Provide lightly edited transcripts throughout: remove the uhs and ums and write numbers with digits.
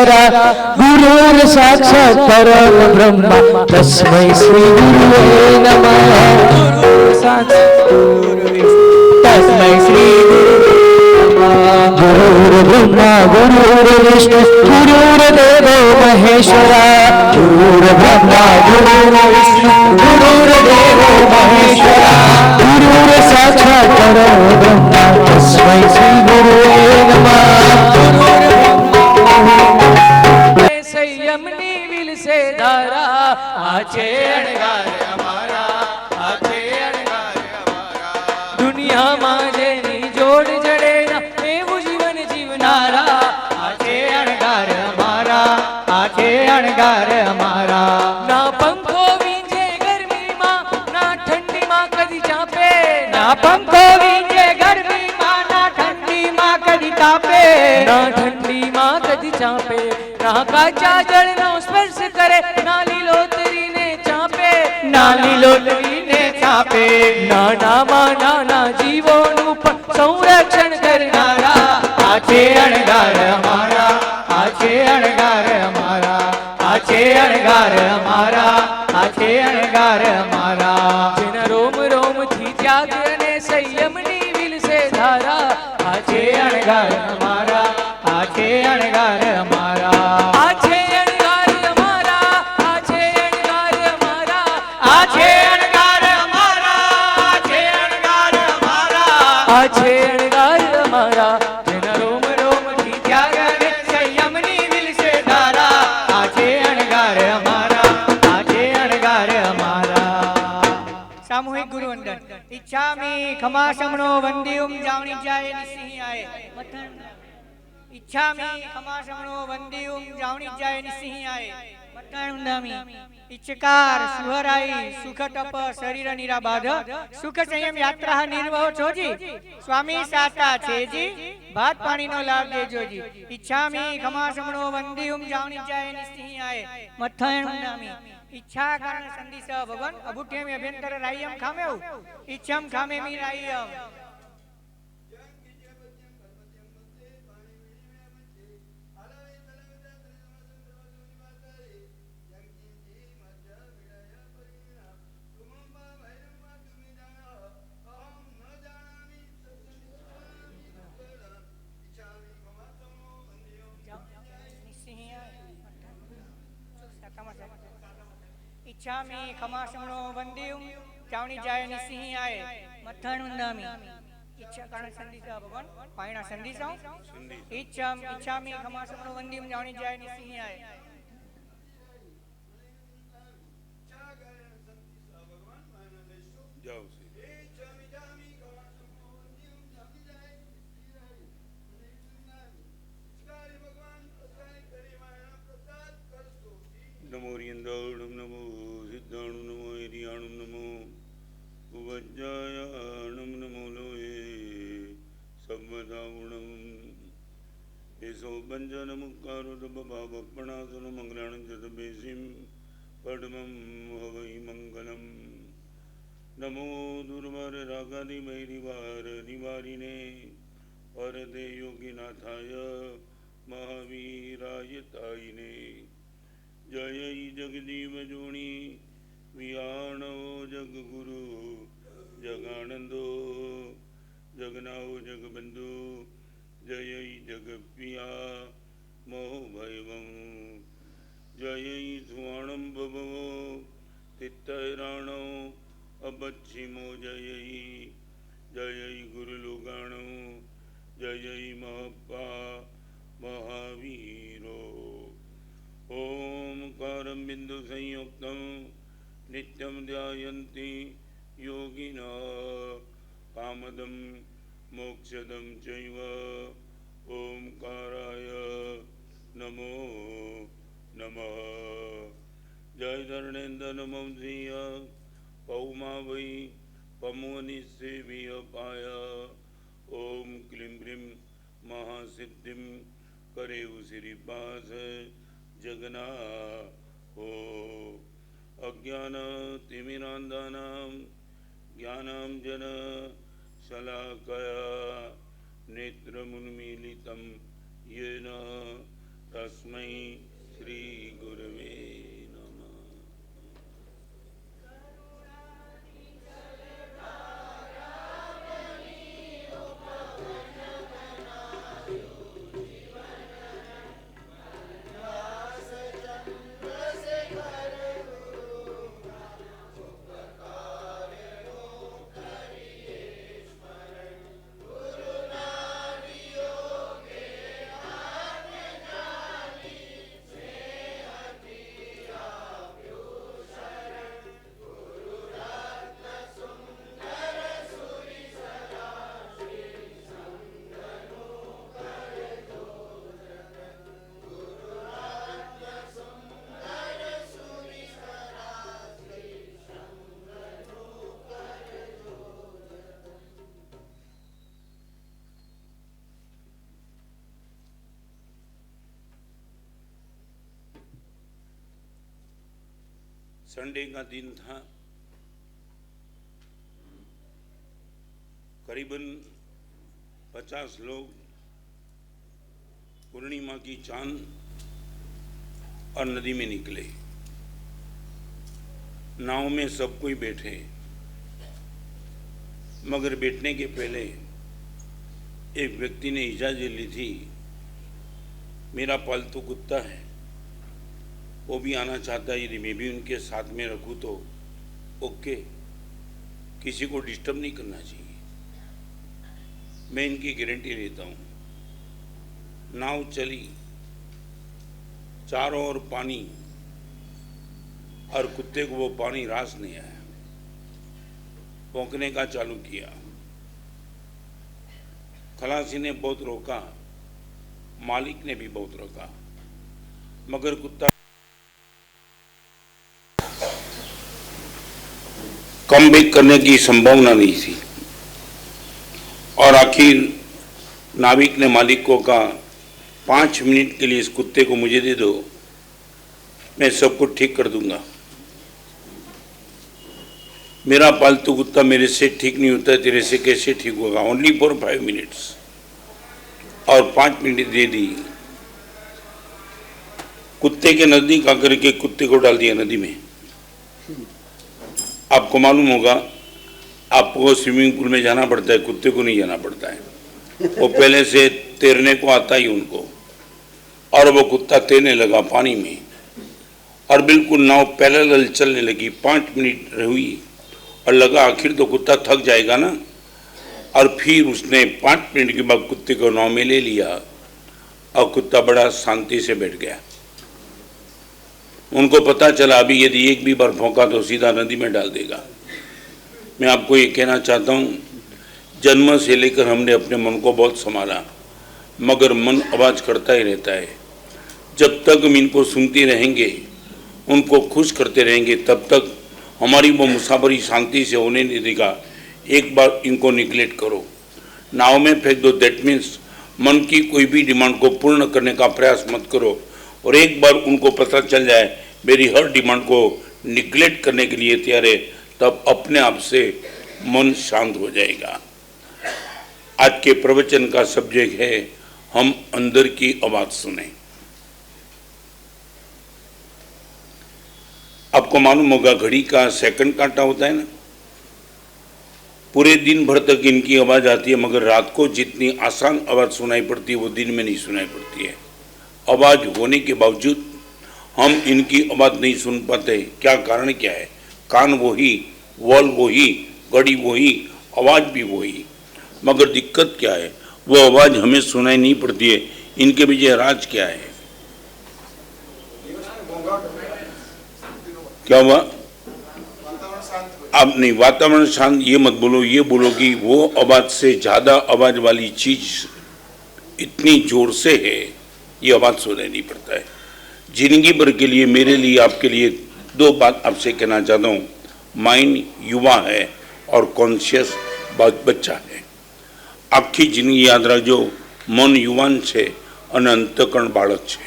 महेश्वरा गुरुर् साक्षात् परं ब्रह्म तस्मै श्री गुरुवे नमः। तस्मै श्री गुरुर्ब्रह्मा गुरुर्विष्णु गुरुर्देवो महेश्वरा गुरुर्ब्रह्मा गुरुर्विष्णु गुरुर्देवो महेश्वरा गुरुर् साक्षात् परं ब्रह्म तस्मै श्री गुरुवे नमः। संयमनी विल से धारा आछे अणगार हमारा आछे अणगार हमारा दुनिया में जेनी जोड़ जड़े ना एवं जीवन जीवनारा आछे अणगार हमारा आछे अणगार हमारा ना पंखो वींजे गर्मी मां ना ठंडी मां कदी चापे ना पंखो वींजे गर्मी मां ना ठंडी मां कदी तापे ना ठंडी मां कदी चापे ना काचा जल नो स्पर्श करे ना लीलोतरी ने चापे ना लीलोतरी ने चापे ना नामा नाना जीवो नु संरक्षण करनारा आछे अणगार हमारा आछे अणगार हमारा आछे अणगार हमारा आछे अणगार हमारा जिन रोम रोम थी त्याग ने संयमनी विल से धारा आछे अणगार हमारा आछे अणगार हमारा आछे अणगार हमारा आछे अणगार हमारा आछे अणगार हमारा आछे अणगार हमारा आछे अणगार हमारा जिन रोम रोम की त्याग ने संयमनी विल से धारा आछे अणगार हमारा आछे अणगार हमारा। सामूहिक गुरु वंदन इच्छामि खमासमनो वंदियुम जावणी जाए निसिंह आए इच्छामि खमासमनो वंदियुम जावणी जाए निसिंह आए मतानुंदामि इच्छकार सुहराई सुख तप शरीर निराबाध सुख संयम यात्रा निर्वह छोजी स्वामी साता छेजी भात पानी नो लाभ देजोजी इच्छामि खमासमनो वंदियुम जावणी जाए निसिंह आए मतानुंदामि इच्छा कारण संदिस भगवान अभुठेम अभ्यंतर रायम खामेउ इच्छम खामे मी रायम इच्छामि खमासमनो वंदियुम जावणी जाए निसिंह आए मथानुंदामि इच्छा कारण संदिस भगवान पायणा संदिस इच्छामि खमासमनो वंदियुम जावणी जाए निसिंह आए नमो रियंदाणुम नमो सिद्धाणुम नमो एरियाणुम नमो उवज्जायाणुम नमो लोहे सब्बदावुणम एसो पंचनमुक्कारो दबबावपणासुन मंगलाणं जतबेसिम पद्मं हवै मंगलम नमो दुर्वार रागादि भैरिवार निवारिणे वरदे योगिनाथाय महावीराय तायिने जय जगदीव जोणी वियाणो जग गुरु जगानंदो जगनाओ जगबंधु जय जग पिया मोह भैवं जय सुवर्णम भवो तित्तराणो अबच्छिमो जय जय गुरुलोगाणो जय महप्पा महावीरो ओंकारं बिंदु संयुक्तं नित्यं ध्यायन्ति योगिनः कामदं मोक्षदं चैव ओंकाराय नमो नमः। जय धरणेन्द्र नमो धिय पौमा वै पमोनिसेविय पाय ओम क्लीं ब्रीं महासिद्धिं करेउ श्रीपास जगना हो अज्ञान तिमिरांधानां ज्ञानांजन शलाकया नेत्रमुन्मीलितं येन तस्मै श्री गुरवे नमः। संडे का दिन था। करीबन 50 लोग पूर्णिमा की चांद और नदी में निकले। नाव में सब कोई बैठे, मगर बैठने के पहले एक व्यक्ति ने इजाजत ली थी, मेरा पालतू कुत्ता है, वो भी आना चाहता है, यदि मैं भी उनके साथ में रखूं तो ओके, किसी को डिस्टर्ब नहीं करना चाहिए। मैं इनकी गारंटी लेता हूं। नाव चली, चारों ओर पानी, और कुत्ते को वो पानी रास नहीं आया, भौंकने का चालू किया। खलासी ने बहुत रोका, मालिक ने भी बहुत रोका, मगर कुत्ता कम बैक करने की संभावना नहीं थी। और आखिर नाविक ने मालिक को कहा, 5 मिनट के लिए इस कुत्ते को मुझे दे दो, मैं सब कुछ ठीक कर दूंगा। मेरा पालतू कुत्ता मेरे से ठीक नहीं होता, तेरे से कैसे ठीक होगा? Only for 5 minutes. और 5 मिनट दे दी। कुत्ते के नजदीक आकर के कुत्ते को डाल दिया नदी में। आपको मालूम होगा, आपको स्विमिंग पूल में जाना पड़ता है, कुत्ते को नहीं जाना पड़ता है। वो पहले से तैरने को आता ही उनको, और वो कुत्ता तैरने लगा पानी में, और बिल्कुल नाव पैरेलल चलने लगी। 5 मिनट हुई और लगा आखिर तो कुत्ता थक जाएगा ना, और फिर उसने 5 मिनट के बाद कुत्ते को नाव में ले लिया, और कुत्ता बड़ा शांति से बैठ गया। उनको पता चला अभी यदि एक भी बार भौंका तो सीधा नदी में डाल देगा। मैं आपको ये कहना चाहता हूँ, जन्म से लेकर हमने अपने मन को बहुत संभाला, मगर मन आवाज़ करता ही रहता है। जब तक हम इनको सुनते रहेंगे, उनको खुश करते रहेंगे, तब तक हमारी वो मुसाफरी शांति से होने नहीं देगा। एक बार इनको निगलेक्ट करो, नाव में फेंक दो। दैट मीन्स मन की कोई भी डिमांड को पूर्ण करने का प्रयास मत करो। और एक बार उनको पता चल जाए मेरी हर डिमांड को निगलेक्ट करने के लिए तैयार है, तब अपने आप से मन शांत हो जाएगा। आज के प्रवचन का सब्जेक्ट है, हम अंदर की आवाज सुने। आपको मालूम होगा, घड़ी का सेकंड कांटा होता है ना, पूरे दिन भर तक इनकी आवाज आती है, मगर रात को जितनी आसान आवाज सुनाई पड़ती है वो दिन में नहीं सुनाई पड़ती है। आवाज होने के बावजूद हम इनकी आवाज नहीं सुन पाते। क्या कारण क्या है? कान वही, वॉल वही, घड़ी वही, आवाज भी वही, मगर दिक्कत क्या है? वो आवाज हमें सुनाई नहीं पड़ती है। इनके पीछे राज क्या है? क्या हुआ? अब नहीं, वातावरण शांत ये मत बोलो, ये बोलो कि वो आवाज से ज्यादा आवाज वाली चीज इतनी जोर से है, ये आवाज सुनाई नहीं पड़ता है। जिंदगी भर के लिए, मेरे लिए, आपके लिए 2 बात आपसे कहना चाहता हूँ। माइंड युवा है और कॉन्शियस बच्चा है। आखी जिंदगी याद रखो, मन युवान છે અને અંતકરણ બાળક છે।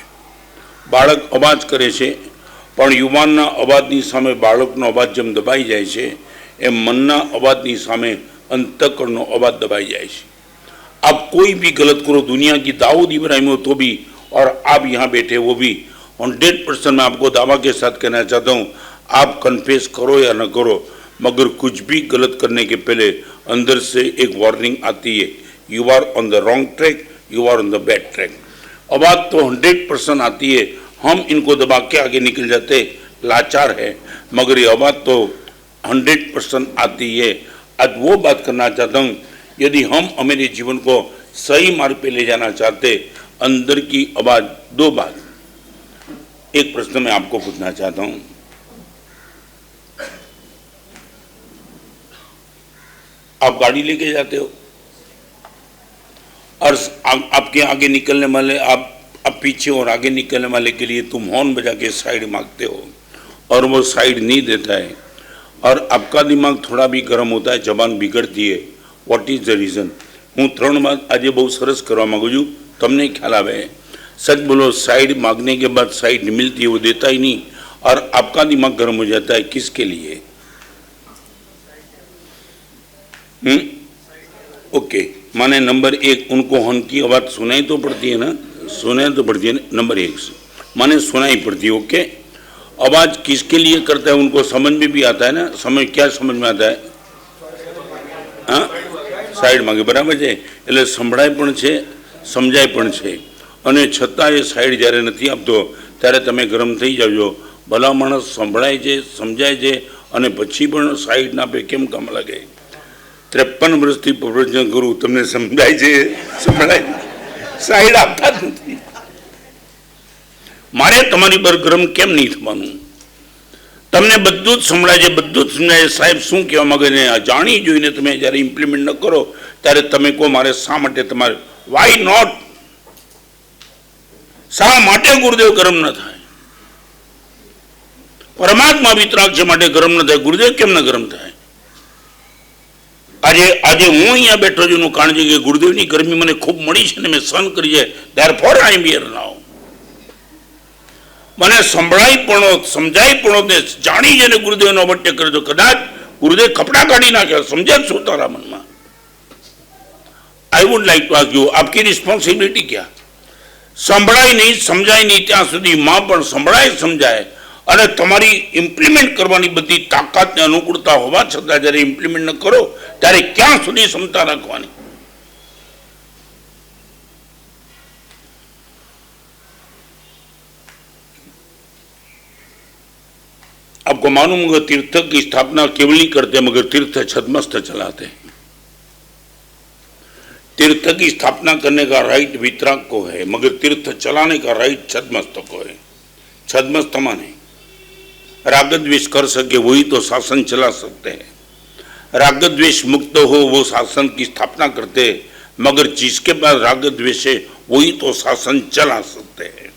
બાળક અવાજ કરે છે, પણ યુવાનના અવાજની સામે બાળકનો અવાજ જેમ દબાઈ જાય છે, એમ મનના અવાજની સામે અંતકરણનો અવાજ દબાઈ જાય છે। आप कोई भी गलत करो, दुनिया की दाऊद इब्राहिम हो तो भी, और आप यहाँ बैठे वो भी 100% मैं आपको दावा के साथ कहना चाहता हूँ, आप कन्फेस करो या न करो, मगर कुछ भी गलत करने के पहले अंदर से एक वार्निंग आती है, you are on the wrong track, you are on the bad track. आवाज़ तो 100% आती है, हम इनको दबा के आगे निकल जाते, लाचार है, मगर ये आवाज़ तो 100% आती है। आज वो बात करना चाहता हूँ, यदि हम हमारे जीवन को सही मार्ग पे ले जाना चाहते, अंदर की आवाज़, दो बात, एक प्रश्न मैं आपको पूछना चाहता हूँ, आप गाड़ी लेके जाते हो और आपके आगे निकलने वाले, आप पीछे और आगे निकलने वाले के लिए तुम हॉर्न बजा के साइड मांगते हो और वो साइड नहीं देता है और आपका दिमाग थोड़ा भी गर्म होता है, जबान बिगड़ती है। What is the reason? હું 3 बात आज બહુ સરસ કરવા માંગુ છું, તમને ખ્યાલ આવે? सच बोलो, साइड मांगने के बाद साइड मिलती है, वो देता ही नहीं और आपका दिमाग गर्म हो जाता है, किसके लिए? ओके, माने नंबर 1, उनको हॉर्न की आवाज़ सुनाई तो पड़ती है ना, सुनाई तो पड़ती है नंबर 1 माने सुनाई पड़ती है। ओके, आवाज़ किसके लिए करता है उनको समझ में भी आता है ना, समझ क्या समझ में आता है? हाँ, साइड मांगे, बराबर है, એટલે સંભળાય પણ છે, સમજાય પણ છે અને છતાં એ સાઈડ જ્યારે નથી આપતો ત્યારે તમે ગરમ થઈ જાવજો। ભલા માણસ સંભળાય છે, સમજાય છે અને પછી પણ સાઈડ ના આપે, કેમ કામ લાગે? 53 વર્ષથી પ્રવચન કરું, તમને સમજાય છે, સંભળાય, સાઈડ આપતા જ નથી। મારે તમારી પર ગરમ કેમ નહીં થવાનું? તમને બધું જ સંભળાય છે, બધું જ સમજાય, સાહેબ શું કહેવા માંગે છે જાણી જોઈને તમે જ્યારે ઇમ્પ્લિમેન્ટ ન કરો ત્યારે તમે કહો મારે શા માટે તમારે, વાય નોટ, શા માટે ગુરુદેવ ગરમ ન થાય? પરમાત્મા વિતરાગ છે માટે ગરમ ન થાય, ગુરુદેવ કેમ ન ગરમ થાય? આજે આજે હું અહીંયા બેઠો છું એનું કારણ છે કે ગુરુદેવની ગરમી મને ખૂબ મળી છે ને મેં સહન કરી છે, ધેરફોર આઈ એમ હિયર નાઉ। મને સંભળાઈ પણ સમજાય પણ ને જાણી જઈને ગુરુદેવનો અવટ્ય કરે તો કદાચ ગુરુદેવ કપડા કાઢી નાખે, સમજે શું તારા મનમાં? I would like to ask you, आपकी रिस्पॉन्सिबिलिटी क्या? संभळाय नहीं, समझाय नहीं ત્યાં સુધી માં પણ સંભળાય સમજાય અને તમારી ઇમ્પ્લિમેન્ટ કરવાની બધી તાકાત ને અનુકૂળતા હોવા છતાં જ્યારે ઇમ્પ્લિમેન્ટ ન કરો ત્યારે ક્યાં સુધી ક્ષમતા રાખવાની? आपको मालूम होगा तीर्थ की स्थापना केवल नहीं करते मगर तीर्थ छदमस्त चलाते हैं। तीर्थ की स्थापना करने का राइट वितराग को है मगर तीर्थ चलाने का राइट छदमस्त को है। छदमस्त माने रागद्वेष कर सके वही तो शासन चला सकते हैं। रागद्वेष मुक्त हो वो शासन की स्थापना करते हैं मगर जिसके पास रागद्वेष है वही तो शासन चला सकते हैं।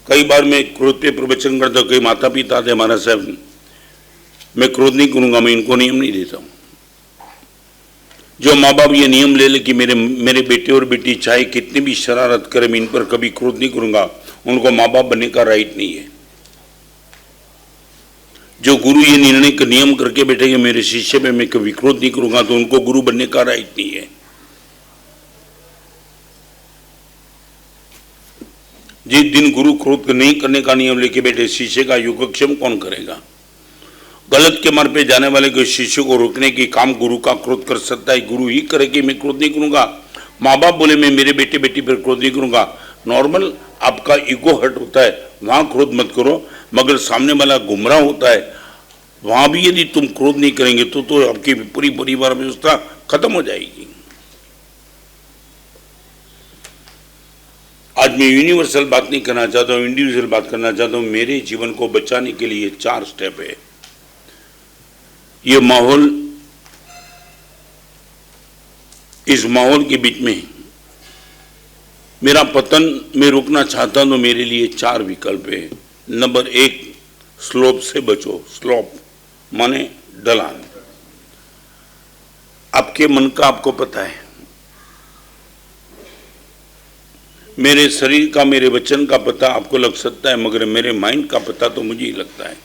कई बार मैं क्रोध पे प्रवचन करता हूँ, कई माता पिता थे हमारा साहब, मैं क्रोध नहीं करूंगा, मैं इनको नियम नहीं देता हूँ। जो माँ बाप ये नियम ले ले कि मेरे बेटे और बेटी चाहे कितनी भी शरारत करे मैं इन पर कभी क्रोध नहीं करूंगा, उनको माँ बाप बनने का राइट नहीं है। जो गुरु ये निर्णय का नियम करके बैठेंगे मेरे शिष्य पे मैं कभी क्रोध नहीं करूंगा तो उनको गुरु बनने का राइट नहीं है। जिस दिन गुरु क्रोध नहीं करने का नियम लेके बैठे शिष्य का योगक्षेम कौन करेगा? गलत के मार्ग पे जाने वाले को शिष्य को रोकने की काम गुरु का क्रोध कर सकता है, गुरु ही करे कि मैं क्रोध नहीं करूंगा। माँ बाप बोले मैं मेरे बेटे बेटी पर क्रोध नहीं करूंगा, नॉर्मल आपका ईगो हर्ट होता है, वहां क्रोध मत करो। मगर सामने वाला गुमराह होता है वहां भी यदि तुम क्रोध नहीं करेंगे तो आपकी पूरी परिवार व्यवस्था खत्म हो जाएगी। आज मैं यूनिवर्सल बात नहीं करना चाहता हूँ, इंडिविजुअल बात करना चाहता हूँ। मेरे जीवन को बचाने के लिए 4 स्टेप है। ये माहौल, इस माहौल के बीच में मेरा पतन मैं रोकना चाहता हूं तो मेरे लिए 4 विकल्प है। नंबर 1, स्लोप से बचो। स्लोप माने ढलान। आपके मन का आपको पता है, मेरे शरीर का मेरे वचन का पता आपको लग सकता है मगर मेरे माइंड का पता तो मुझे ही लगता है।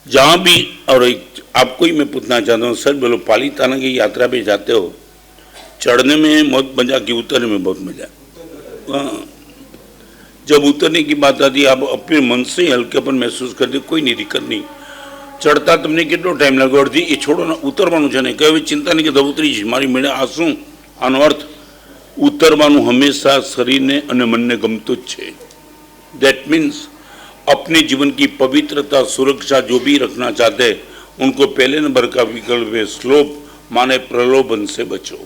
जहाँ भी, और एक आपको ही मैं पूछना चाहता हूँ, सर बोलो, पालीताना की यात्रा पे जाते हो, चढ़ने में बहुत मजा की, उतरने में बहुत मजा। हाँ, जब उतरने की बात आती है आप अपने मन से ही हल्केपन महसूस करते, कोई नहीं, दिक्कत नहीं। चढ़ता તમને કેટલો ટાઈમ લાગ્યો? અડધી એ છોડો ને, ઉતરવાનું છે ને, કઈ ચિંતા નહીં કે ઉતરી જઈશ, મારી મેળે આ શું? આનો અર્થ ઉતરવાનું હંમેશા શરીરને અને મનને ગમતું જ છે। દેટ મીન્સ अपने जीवन की पवित्रता सुरक्षा जो भी रखना चाहते हैं उनको पहले नंबर का विकल्प है स्लोप, माने प्रलोभन से बचो।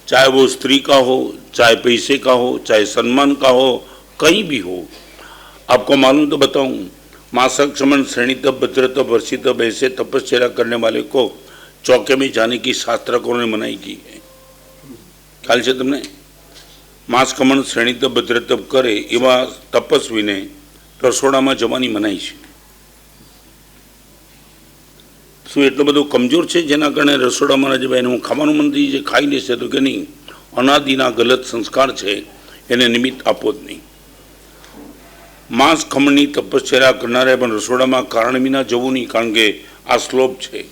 चाहे वो स्त्री का हो, चाहे पैसे का हो, चाहे सम्मान का हो, कहीं भी हो। आपको मालूम तो बताऊं, मासक समन श्रेणी तप भद्र तप वर्षी तप ऐसे तपस्या करने वाले को चौके में जाने की शास्त्रकों ने मनाई की है। ख्याल से तुमने मास कमण श्रेणी तप भद्र तप करे एवा तपस्वी ने रसोड़ा में जवानी मनाई है। शू एटलो बधो कमजोर है जेना कारणे रसोड़ा में जब एने खावानुं मन थई जाए, खाई लेशे तो के नहीं, अनादिना गलत संस्कार है एने निमित्त आपो ज नहीं। मांस खमणनी तपस्या करनारे पण रसोड़ा में कारण विना जवुं नहीं, कारण के आ श्लोक है।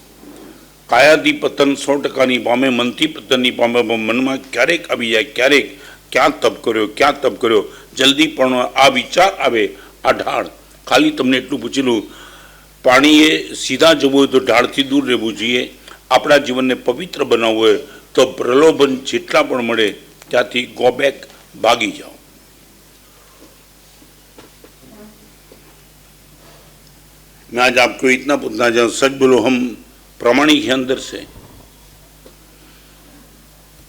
कायादी पतन 100% पामे, मनथी पतन नहीं पामे। मन में क्यारेक आवी जाए, क्यारेक क्या तप कर्यो, क्या तप कर्यो, जल्दी पण आ विचार आवे, आ ढाळ। खाली तमने एटलुं पूछेलुं, पाणीए सीधा जवुं होय तो ढाळथी दूर रहेवुं जोईए। आपणा जीवनने पवित्र बनाववुं होय तो प्रलोभन जेटला पण मळे त्याथी गो बेक, भागी जाओ। मैं आज आपको इतना पूछना चाहूँ, सच बोलो, हम प्रामाणिक है अंदर से?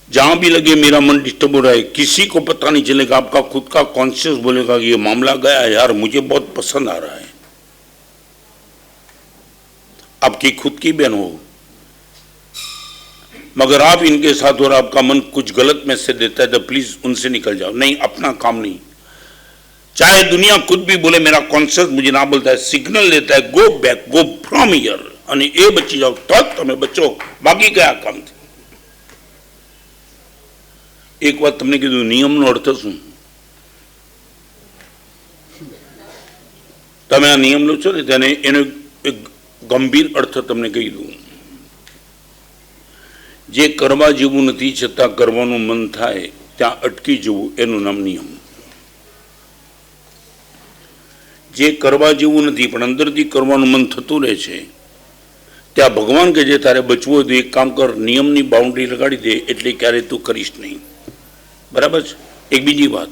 जहां भी लगे मेरा मन डिस्टर्ब हो रहा है, किसी को पता नहीं चलेगा, आपका खुद का कॉन्शियस बोलेगा कि ये मामला गया यार, मुझे बहुत पसंद आ रहा है। आपकी खुद की बहन हो, मगर आप इनके साथ और आपका मन कुछ गलत मैसेज देता है तो प्लीज उनसे निकल जाओ। नहीं, अपना काम नहीं। चाहे दुनिया खुद भी बोले, मेरा कॉन्शियस मुझे ना बोलता है, सिग्नल देता है, go back, go from here, અને એ બચી જાઓ તો તમે બચો, બાકી કયા કામ છે? એક વાત તમને કીધું, નિયમનો અર્થ શું? તમે આ નિયમ લો છો ને તેને એનો એક ગંભીર અર્થ તમને કહી દઉં। જે કરવા જેવું નથી છતાં કરવાનું મન થાય ત્યાં અટકી જવું, એનું નામ નિયમ। જે કરવા જેવું નથી પણ અંદરથી કરવાનું મન થતું રહે છે, ત્યાં ભગવાન કે જે તારે બચવું હોય તો એક કામ કર, નિયમની બાઉન્ડ્રી લગાડી દે, એટલે ક્યારે તું કરીશ નહીં। બરાબર છે? એક બીજી વાત,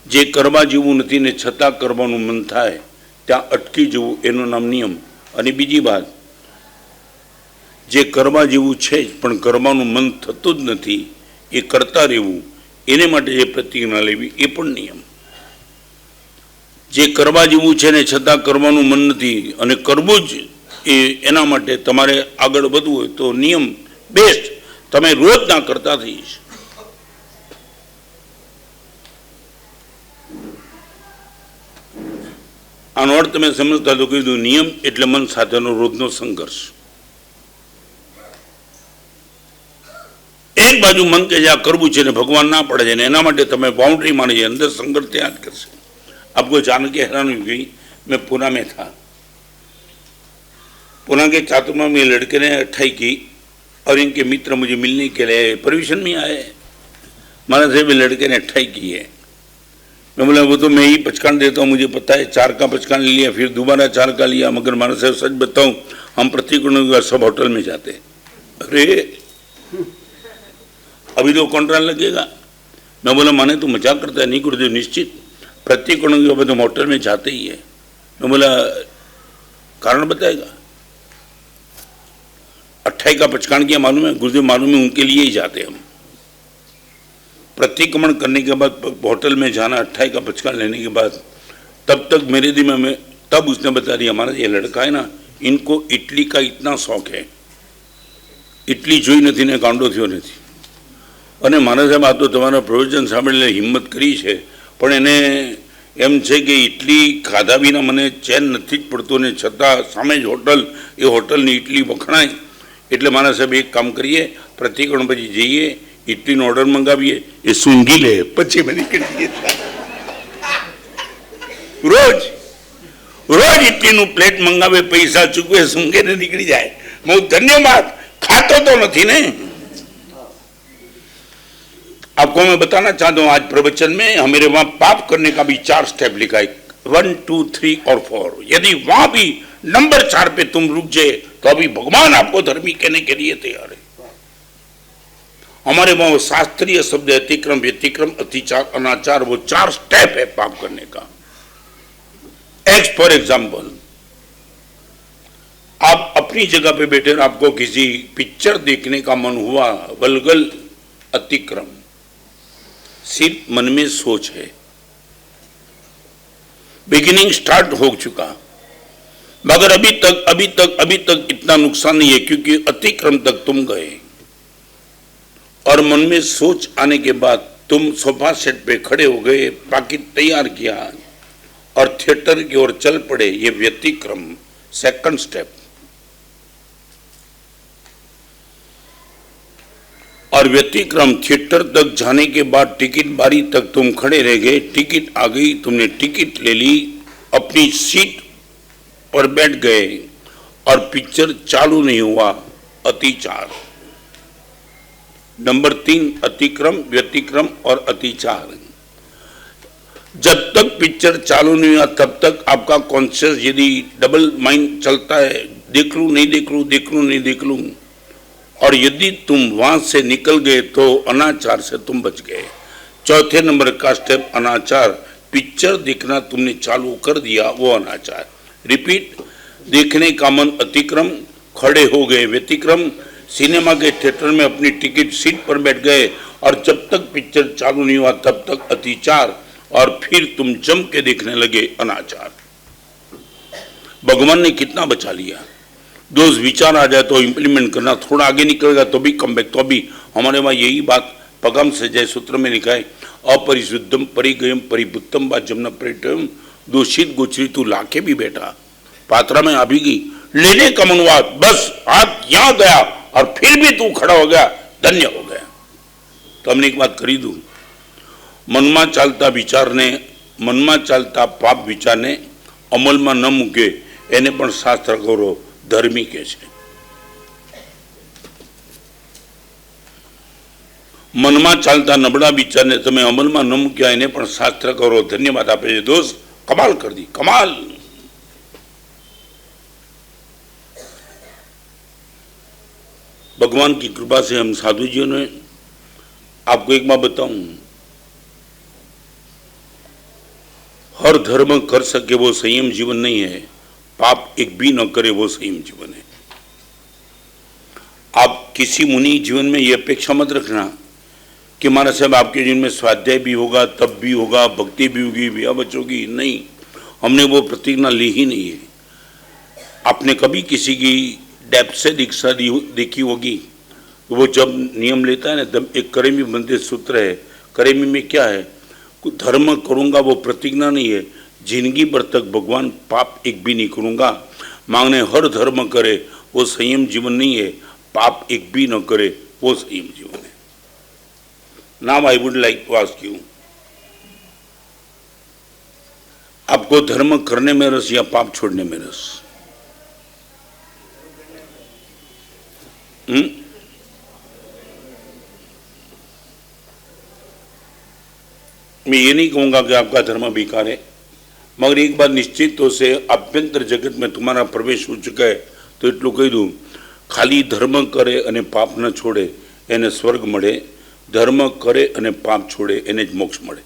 જે કરવા જેવું નથી ને છતાં કરવાનું મન થાય ત્યાં અટકી જવું, એનું નામ નિયમ। અને બીજી વાત, જે કરવા જેવું છે જ પણ કરવાનું મન થતું જ નથી, એ કરતા રહેવું, એને માટે જે પ્રતિજ્ઞા લેવી, એ પણ નિયમ। જે કરવા જેવું છે ને છતાં કરવાનું મન નથી અને કરવું જ એના માટે તમારે આગળ વધવું હોય તો નિયમ બેસ્ટ, તમે રોજ ના કરતા થઈ જશે। આનો અર્થ તમે સમજતા તો કીધું, નિયમ એટલે મન સાથેનો રોજનો સંઘર્ષ। એક બાજુ મન કે જે આ કરવું છે ને ભગવાન ના પડે છે ને એના માટે તમે બાउंड्री मानी है, अंदर संघर्ष त्याग करसे। आपको जान के हैरान हुई गई, मैं पुणे में था, पुणे के चातुर्मा में लड़के ने 28 की और इनके मित्र मुझे मिलने के लिए परमिशन में आए। माना से भी लड़के ने 28 की है। मैं बोला वो तो मैं ही पचकान देता हूँ, मुझे पता है, 4 का पचकान लिया, फिर दोबारा 4 का लिया, मगर माना से सच बताऊँ हम प्रतिकोण सब होटल में जाते। अरे अभी तो कॉन्ट्रैक्ट लगेगा। मैं बोला माने तो मजाक करता है? नहीं गुरुदेव, निश्चित प्रतिकोण के हम होटल में जाते ही है। मैं बोला कारण बताएगा? 28 का पचकान किया मालूम है? गुरुदेव मालूम है, उनके लिए ही जाते हम। प्रतिक्रमण करने के बाद होटल में जाना, 28 का पचकान लेने के बाद, तब तक मेरे दिमाग में, तब उसने बता दिया हमारा ये लड़का है ना, इनको इडली का इतना शौक है, इडली જોઈ નથી ને કાંડો થયો નથી। અને મારા સાહેબ આ તો તમારા પ્રવચન સાંભળીને હિંમત કરી છે, પણ એને એમ છે કે ઇડલી ખાધા વિના મને ચેન નથી જ પડતો ને છતાં સામે જ હોટલ, એ હોટલની ઇડલી વખણાય, એટલે મારા સાહેબ એક કામ કરીએ, પ્રતિકોણ પછી જઈએ, ઇડલીનો ઓર્ડર મંગાવીએ, એ સૂંઘી લે, પછી અમે નીકળીએ રોજ। રોજ ઇડલીનું પ્લેટ મંગાવે, પૈસા ચૂકવે, સૂંઘે ને નીકળી જાય. હું ધન્યવાદ खातो तो नहीं ने. आपको मैं बताना चाहता हूं आज प्रवचन में हमारे वहां पाप करने का भी 4 स्टेप लिखा है, 1, 2, 3 और 4. यदि वहां भी नंबर 4 पे तुम रुक जाए तो अभी भगवान आपको धर्मी कहने के लिए तैयार है. हमारे वहां वो शास्त्रीय शब्द अतिक्रम, व्यतिक्रम, अतिचार, अनाचार, वो 4 स्टेप है पाप करने का. फॉर एग्जाम्पल, आप अपनी जगह पे बैठे और आपको किसी पिक्चर देखने का मन हुआ, वल्गल अतिक्रम, सिर्फ मन में सोच है, बिगिनिंग स्टार्ट हो चुका, मगर अभी तक इतना नुकसान नहीं है क्योंकि अतिक्रम तक तुम गए और मन में सोच आने के बाद तुम सोफा सेट पे खड़े हो गए, पाकिट तैयार किया और थिएटर की ओर चल पड़े. ये व्यतिक्रम, सेकंड स्टेप. और व्यतिक्रम थिएटर तक जाने के बाद टिकट बारी तक तुम खड़े रह गए, टिकट आ गई, तुमने टिकट ले ली, अपनी सीट पर बैठ गए और पिक्चर चालू नहीं हुआ, अतिचार. नंबर 3 अतिक्रम, व्यतिक्रम और अतिचार. जब तक पिक्चर चालू नहीं हुआ तब तक आपका कॉन्शियस यदि डबल माइंड चलता है, देख लूं नहीं देख लूं, देख लूं नहीं देख लूं, और यदि तुम वहां से निकल गए तो अनाचार से तुम बच गए. चौथे नंबर का स्टेप अनाचार, पिक्चर देखना तुमने चालू कर दिया, वो अनाचार. रिपीट, देखने का मन अतिक्रम, खड़े हो गए व्यतिक्रम, सिनेमा के थिएटर में अपनी टिकट सीट पर बैठ गए और जब तक पिक्चर चालू नहीं हुआ तब तक अतिचार, और फिर तुम जम के देखने लगे, अनाचार. भगवान ने कितना बचा लिया. दोस्त विचार आ जाए तो इंप्लीमेंट करना, थोड़ा आगे निकलेगा तो भी कम बैक. तो अभी हमारे वहां यही बात पगम से जय सूत्र में लिखा है, अपरिशुद्धम परिगयम परिभुत्तम बा जमना परिटम, दूषित गुचरी तू लाके भी बैठा, पात्रा में आ भी गई, लेने का मनवा, बस हाथ यहां गया और फिर भी तू खड़ा हो गया, धन्य हो गया. तो हमने एक बात करी दू, મનમાં ચાલતા વિચારને, મનમાં ચાલતા પાપ વિચારને અમલમાં ન મૂકે એને પણ શાસ્ત્રકારો ધર્મી કહે છે. મનમાં ચાલતા નબળા વિચારને તમે અમલમાં ન મૂક્યા એને પણ શાસ્ત્રકારો ધન્યવાદ આપે છે. દોસ્ત કમાલ કરી દી, કમાલ. भगवान की कृपा से हम साधु जी ने, आपको एक बात बताऊं, हर धर्म कर सके वो संयम जीवन नहीं है, पाप एक भी न करे वो संयम जीवन है. आप किसी मुनि जीवन में ये अपेक्षा मत रखना कि महाराज साहब आपके जीवन में स्वाध्याय भी होगा, तप भी होगा, भक्ति भी होगी, विवाह बचोगी. नहीं, हमने वो प्रतिज्ञा ली ही नहीं है. आपने कभी किसी की डेप्थ से दीक्षा देखी होगी, वो जब नियम लेता है ना, तब एक करेमी बंदे सूत्र है. करेमी में क्या है, धर्म करूंगा वो प्रतिज्ञा नहीं है, जिंदगी भर तक भगवान पाप एक भी नहीं करूंगा. मांगने हर धर्म करे वो संयम जीवन नहीं है, पाप एक भी न करे वो संयम जीवन है. Now I would like to ask you, आपको धर्म करने में रस या पाप छोड़ने में रस? मैं ये नहीं कहूंगा कि आपका धर्म बेकार है, मगर एक बार निश्चित तो से आभ्यंतर जगत में तुम्हारा प्रवेश हो चुका है तो એટલું કહી દઉં, ખાલી ધર્મ કરે અને પાપ ન છોડે એને સ્વર્ગ મળે, ધર્મ કરે અને પાપ છોડે એને જ મોક્ષ મળે.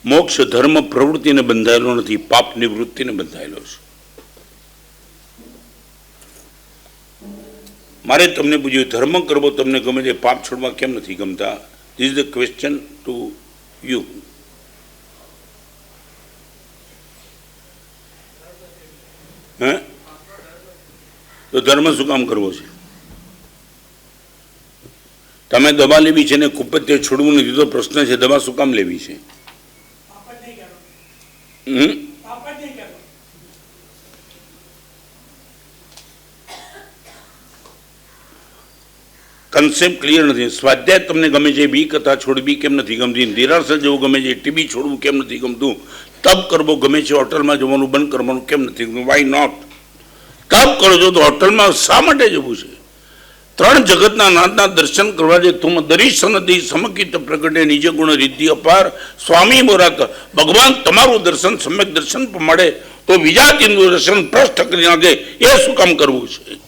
મોક્ષ ધર્મ પ્રવૃત્તિને બંધાયેલો નથી, પાપ નિવૃત્તિને બંધાયેલો છે. મારે તમને પૂછ્યું ધર્મ કરવો તમને ગમે છે, પાપ છોડવા કેમ નથી ગમતા? This is the question to you. હે, તો ધર્મ શું કામ કરવો છે? તમે દવા લેવી છે ને કુપત્ય છોડવું નથી તો પ્રશ્ન છે, દવા શું કામ લેવી છે? કન્સેપ્ટ ક્લિયર નથી. સ્વાધ્યાય તમને ગમે છે, બી કથા છોડવી કેમ નથી ગમતી, દેરાસર જવું ગમે છે, ટીવી છોડવું કેમ નથી ગમતું, તપ કરવો ગમે છે, હોટલમાં જવાનું બંધ કરવાનું કેમ નથી ગમતું, વાય નોટ? તપ કરો છો તો હોટલમાં શા માટે જવું છે? ત્રણ જગતના નાથના દર્શન કરવા છે. તુમ દર્શનથી સમકિત પ્રગટે નિજ ગુણ રિદ્ધિ અપાર. સ્વામી બોરાત ભગવાન તમારું દર્શન સમ્યક દર્શન મળે તો વિજાતિનું દર્શન ભ્રષ્ટ કરી નાખે, એ શું કામ કરવું છે?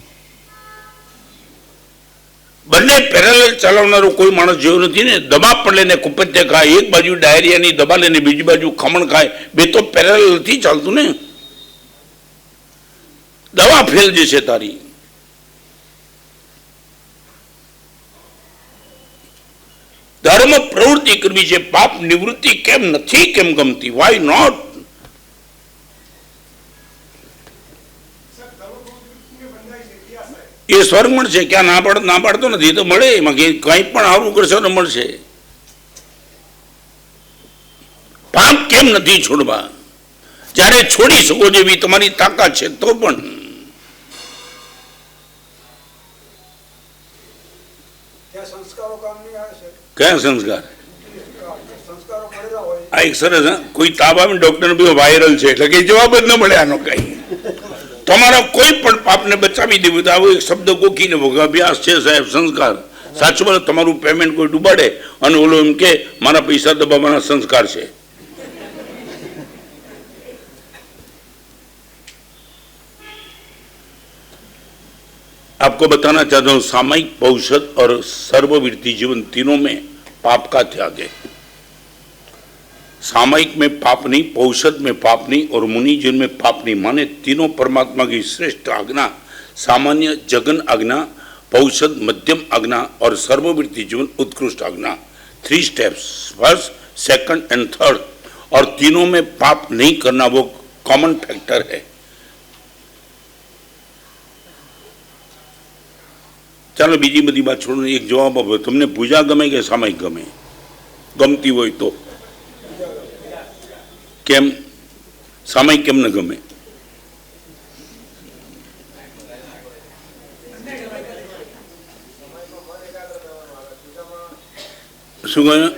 બંને પેરેલલ ચલાવનારો કોઈ માણસ જેવો નથી ને. દબા પડે ને કુપત્ય ખાય, એક બાજુ ડાયરિયાની દબા લઈને બીજી બાજુ ખમણ ખાય, બે તો પેરેલલ નથી ચાલતું ને. દવા ફેલ જશે તારી. ધર્મ પ્રવૃત્તિ કરવી છે, પાપ નિવૃત્તિ કેમ નથી કેમ ગમતી, વાય નોટ? એ સ્વર્ગ મળશે, ક્યાં ના પાડતો નથી, એ તો મળે. એમાં કંઈ પણ આવું કરશો ને મળશે. પાપ કેમ નથી છોડવા? જ્યારે છોડી શકો જેવી તમારી તાકાત છે તો પણ. કયા સંસ્કાર? આ એક સરસ, કોઈ તાવ આવે ડોક્ટર વાયરલ છે એટલે કઈ જવાબ જ ન મળે આનો કઈ. તમારા કોઈ પણ પાપને બચાવી દેવું તો આવો એક શબ્દ ગોખી લેવો કે અભ્યાસ છે સાહેબ, સંસ્કાર. સાચું બોલો, તમારું પેમેન્ટ કોઈ ડૂબાડે અને ઓલો એમ કે મારા પૈસા દબાવવાના સંસ્કાર છે. आपको बताना चाहता हूं, सामयिक पौषध और सर्ववृत्ति जीवन तीनों में पाप का त्याग है. सामयिक में पाप नहीं, पौषध में पाप नहीं और मुनि जीवन में पाप नहीं. माने तीनों परमात्मा की श्रेष्ठ आज्ञा, सामान्य जगन आज्ञा, पौषध मध्यम आज्ञा और सर्ववृत्ति जीवन उत्कृष्ट आज्ञा. 3 steps, first, second and third. और तीनों में पाप नहीं करना वो कॉमन फैक्टर है. ચાલો બીજી બધી વાત છોડો, એક જવાબ આપો. તમને પૂજા ગમે કે સામાયિક ગમે? ગમતી હોય તો કેમ? સામાયિક કેમ ન ગમે? શું કહ્યું?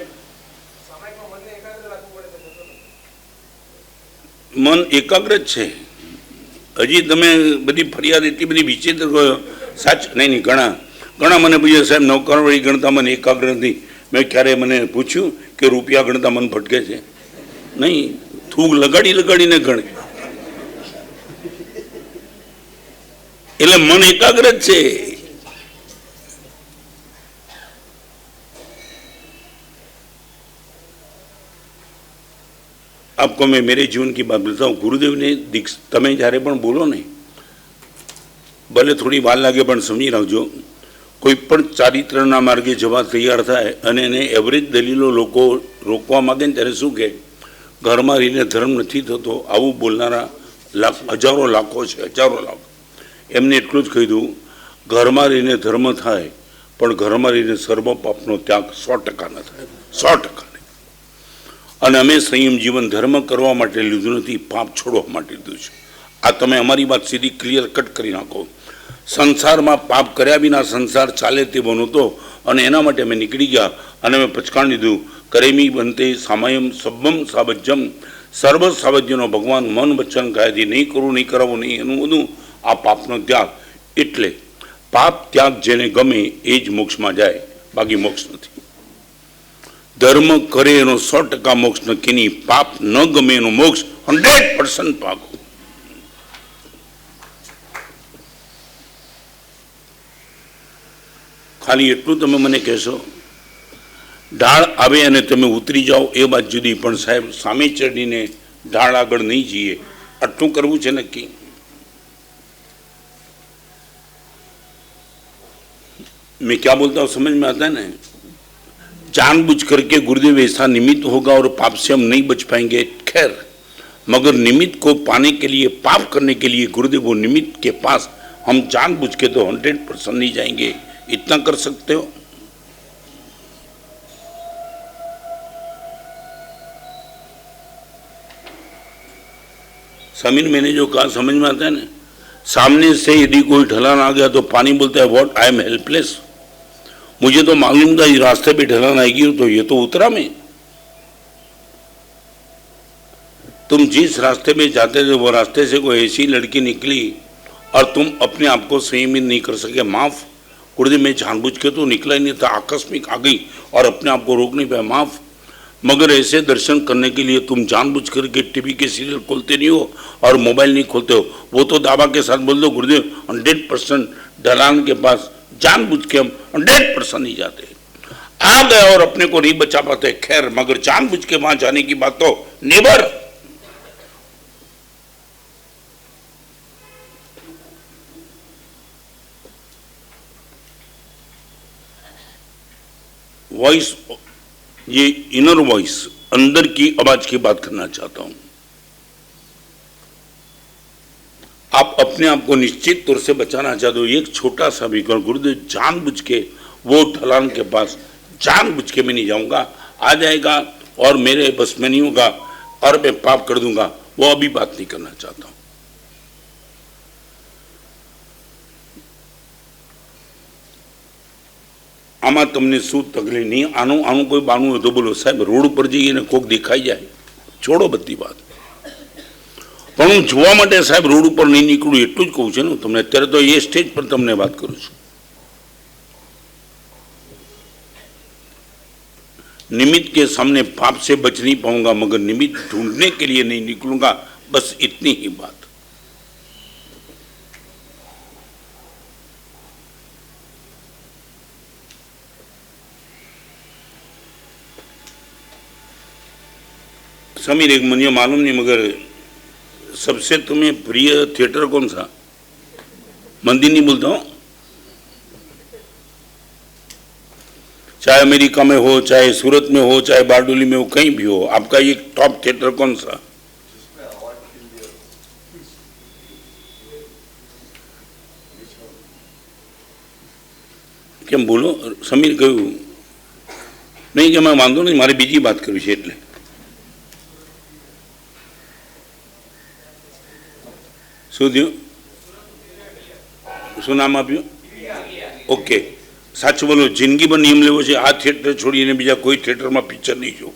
મન એકાગ્ર જ છે. હજી તમે બધી ફરિયાદ એટલી બધી વિચિત્ર કહો. સાચ નહીં, ઘણા મને પૂછે સાહેબ નૌકરવાળી ગણતા મને એકાગ્ર નથી. મેં ક્યારે મને પૂછ્યું કે રૂપિયા ગણતા મન ભટકે છે? નહીં, થૂગ લગાડીને ગણે એટલે મન એકાગ્ર જ છે. આપકો મેં મેરે જીવન की बात बताऊं. गुरुदेव ने તમે જ્યારે પણ બોલો ને, ભલે થોડી વાર લાગે પણ સમજી રાખજો, કોઈ પણ ચારિત્રના માર્ગે જવા તૈયાર થાય અને એને એવરેજ દલીલો લોકો રોકવા માગે ને ત્યારે શું કહે, ઘરમાં રહીને ધર્મ નથી થતો. આવું બોલનારા હજારો લાખો છે, હજારો લાખો. એમને એટલું જ કહી દઉં, ઘરમાં રહીને ધર્મ થાય પણ ઘરમાં રહીને સર્વ પાપનો ત્યાગ 100% ન થાય, 100%. અને અમે સંયમ જીવન ધર્મ કરવા માટે લીધું નથી, પાપ છોડવા માટે લીધું છે. આ તમે અમારી વાત સીધી ક્લિયર કટ કરી નાખો. સંસારમાં પાપ કર્યા વિના સંસાર ચાલે તે બનતો અને એના માટે અમે નીકળી ગયા અને મેં પચકાણ લીધું. કરેમી બનતે સામયમ સબ્બમ સાવજ્યમ. સર્વ સાવજ્યનો ભગવાન મન વચન કાયથી નહીં કરવું, નહીં કરાવવું, નહીં એનું બધું આ પાપનો ત્યાગ. એટલે પાપ ત્યાગ જેને ગમે એ જ મોક્ષમાં જાય, બાકી મોક્ષ નથી. ધર્મ કરે એનો 100% મોક્ષ નક્કી નહીં, પાપ ન ગમે એનો મોક્ષ 100% પાકો. ખાલી એટલું તમે મને કહેશો, ઢાળ આવે અને તમે ઉતરી જાઓ એ વાત જુદી, પણ સાહેબ સામે ચડીને ઢાળ આગળ નહીં જઈએ, આટલું કરવું છે નક્કી. मैं क्या बोलता हूँ समझ में आता है ना? जानबूझ करके गुरुदेव ऐसा निमित्त होगा और पाप से हम नहीं बच पाएंगे, खैर, मगर निमित्त को पाने के लिए, पाप करने के लिए गुरुदेव वो निमित्त के पास हम जानबूझ के तो 100% नहीं जाएंगे. इतना कर सकते हो? समीर, मैंने जो कहा समझ में आता है ना? सामने से यदि कोई ढलान आ गया तो पानी बोलता है व्हाट, आई एम हेल्पलेस. मुझे तो मालूम था इस रास्ते पे ढलान आएगी, तो ये तो उतरा मैं। तुम जिस रास्ते में जाते थे वो रास्ते से कोई ऐसी लड़की निकली और तुम अपने आप को संयमित नहीं कर सके, माफ गुरुदेव, मैं जानबूझ के तो निकला ही नहीं था, आकस्मिक आ गई और अपने आप को रोक नहीं पाया, माफ। मगर ऐसे दर्शन करने के लिए तुम जानबूझ करके टीवी के सीरियल खोलते नहीं हो और मोबाइल नहीं खोलते हो। वो तो दावा के साथ बोल दो गुरुदेव 100% ढलान के पास जानबूझ के हम 100% नहीं जाते, आ गए और अपने को नहीं बचा पाते, खैर, मगर जानबूझ के वहां जाने की बात तो नेवर। वॉइस, ये इनर वॉइस, अंदर की आवाज की बात करना चाहता हूं। आप अपने आप को निश्चित तौर से बचाना चाहते हो, एक छोटा सा भी कर, गुरुदेव जानबूझ के वो ढलान के पास जानबूझ के मैं नहीं जाऊंगा, आ जाएगा और मेरे बस में नहीं होगा और मैं पाप कर दूंगा, वो अभी बात नहीं करना चाहता हूं। આમાં તમને શું તકલીફ નહીં, આનું કોઈ બાનું હોય તો બોલો સાહેબ, રોડ ઉપર જઈએ ને કોક દેખાઈ જાય, છોડો બધી વાત, પણ હું જોવા માટે સાહેબ રોડ ઉપર નહીં નીકળું એટલું જ કહું છું ને તમને। અત્યારે તો એ સ્ટેજ પર તમને વાત કરું છું। निमित्त के सामने पाप से बच नहीं पाऊंगा, मगर निमित्त ढूंढने के लिए नहीं निकलूंगा, बस इतनी ही बात। समीर, एक मुझे मालूम नहीं, मगर सबसे तुम्हें प्रिय थिएटर कौन सा? मंदिर नहीं बोलता हूं, चाहे अमेरिका में हो, चाहे सूरत में हो, चाहे बारडोली में हो, कहीं भी हो, आपका ये टॉप थिएटर कौन सा? કેમ બોલો સમીર? કહ્યું નહીં કે मैं વાંધો નહીં, મારે બીજી વાત કરવી છે એટલે। શું થયું? શું નામ આપ્યું? ઓકે, સાચું બોલો, જિંદગીમાં નિયમ લેવો છે, આ થિયેટર છોડીને બીજા કોઈ થિયેટરમાં પિક્ચર નહીં જોવું।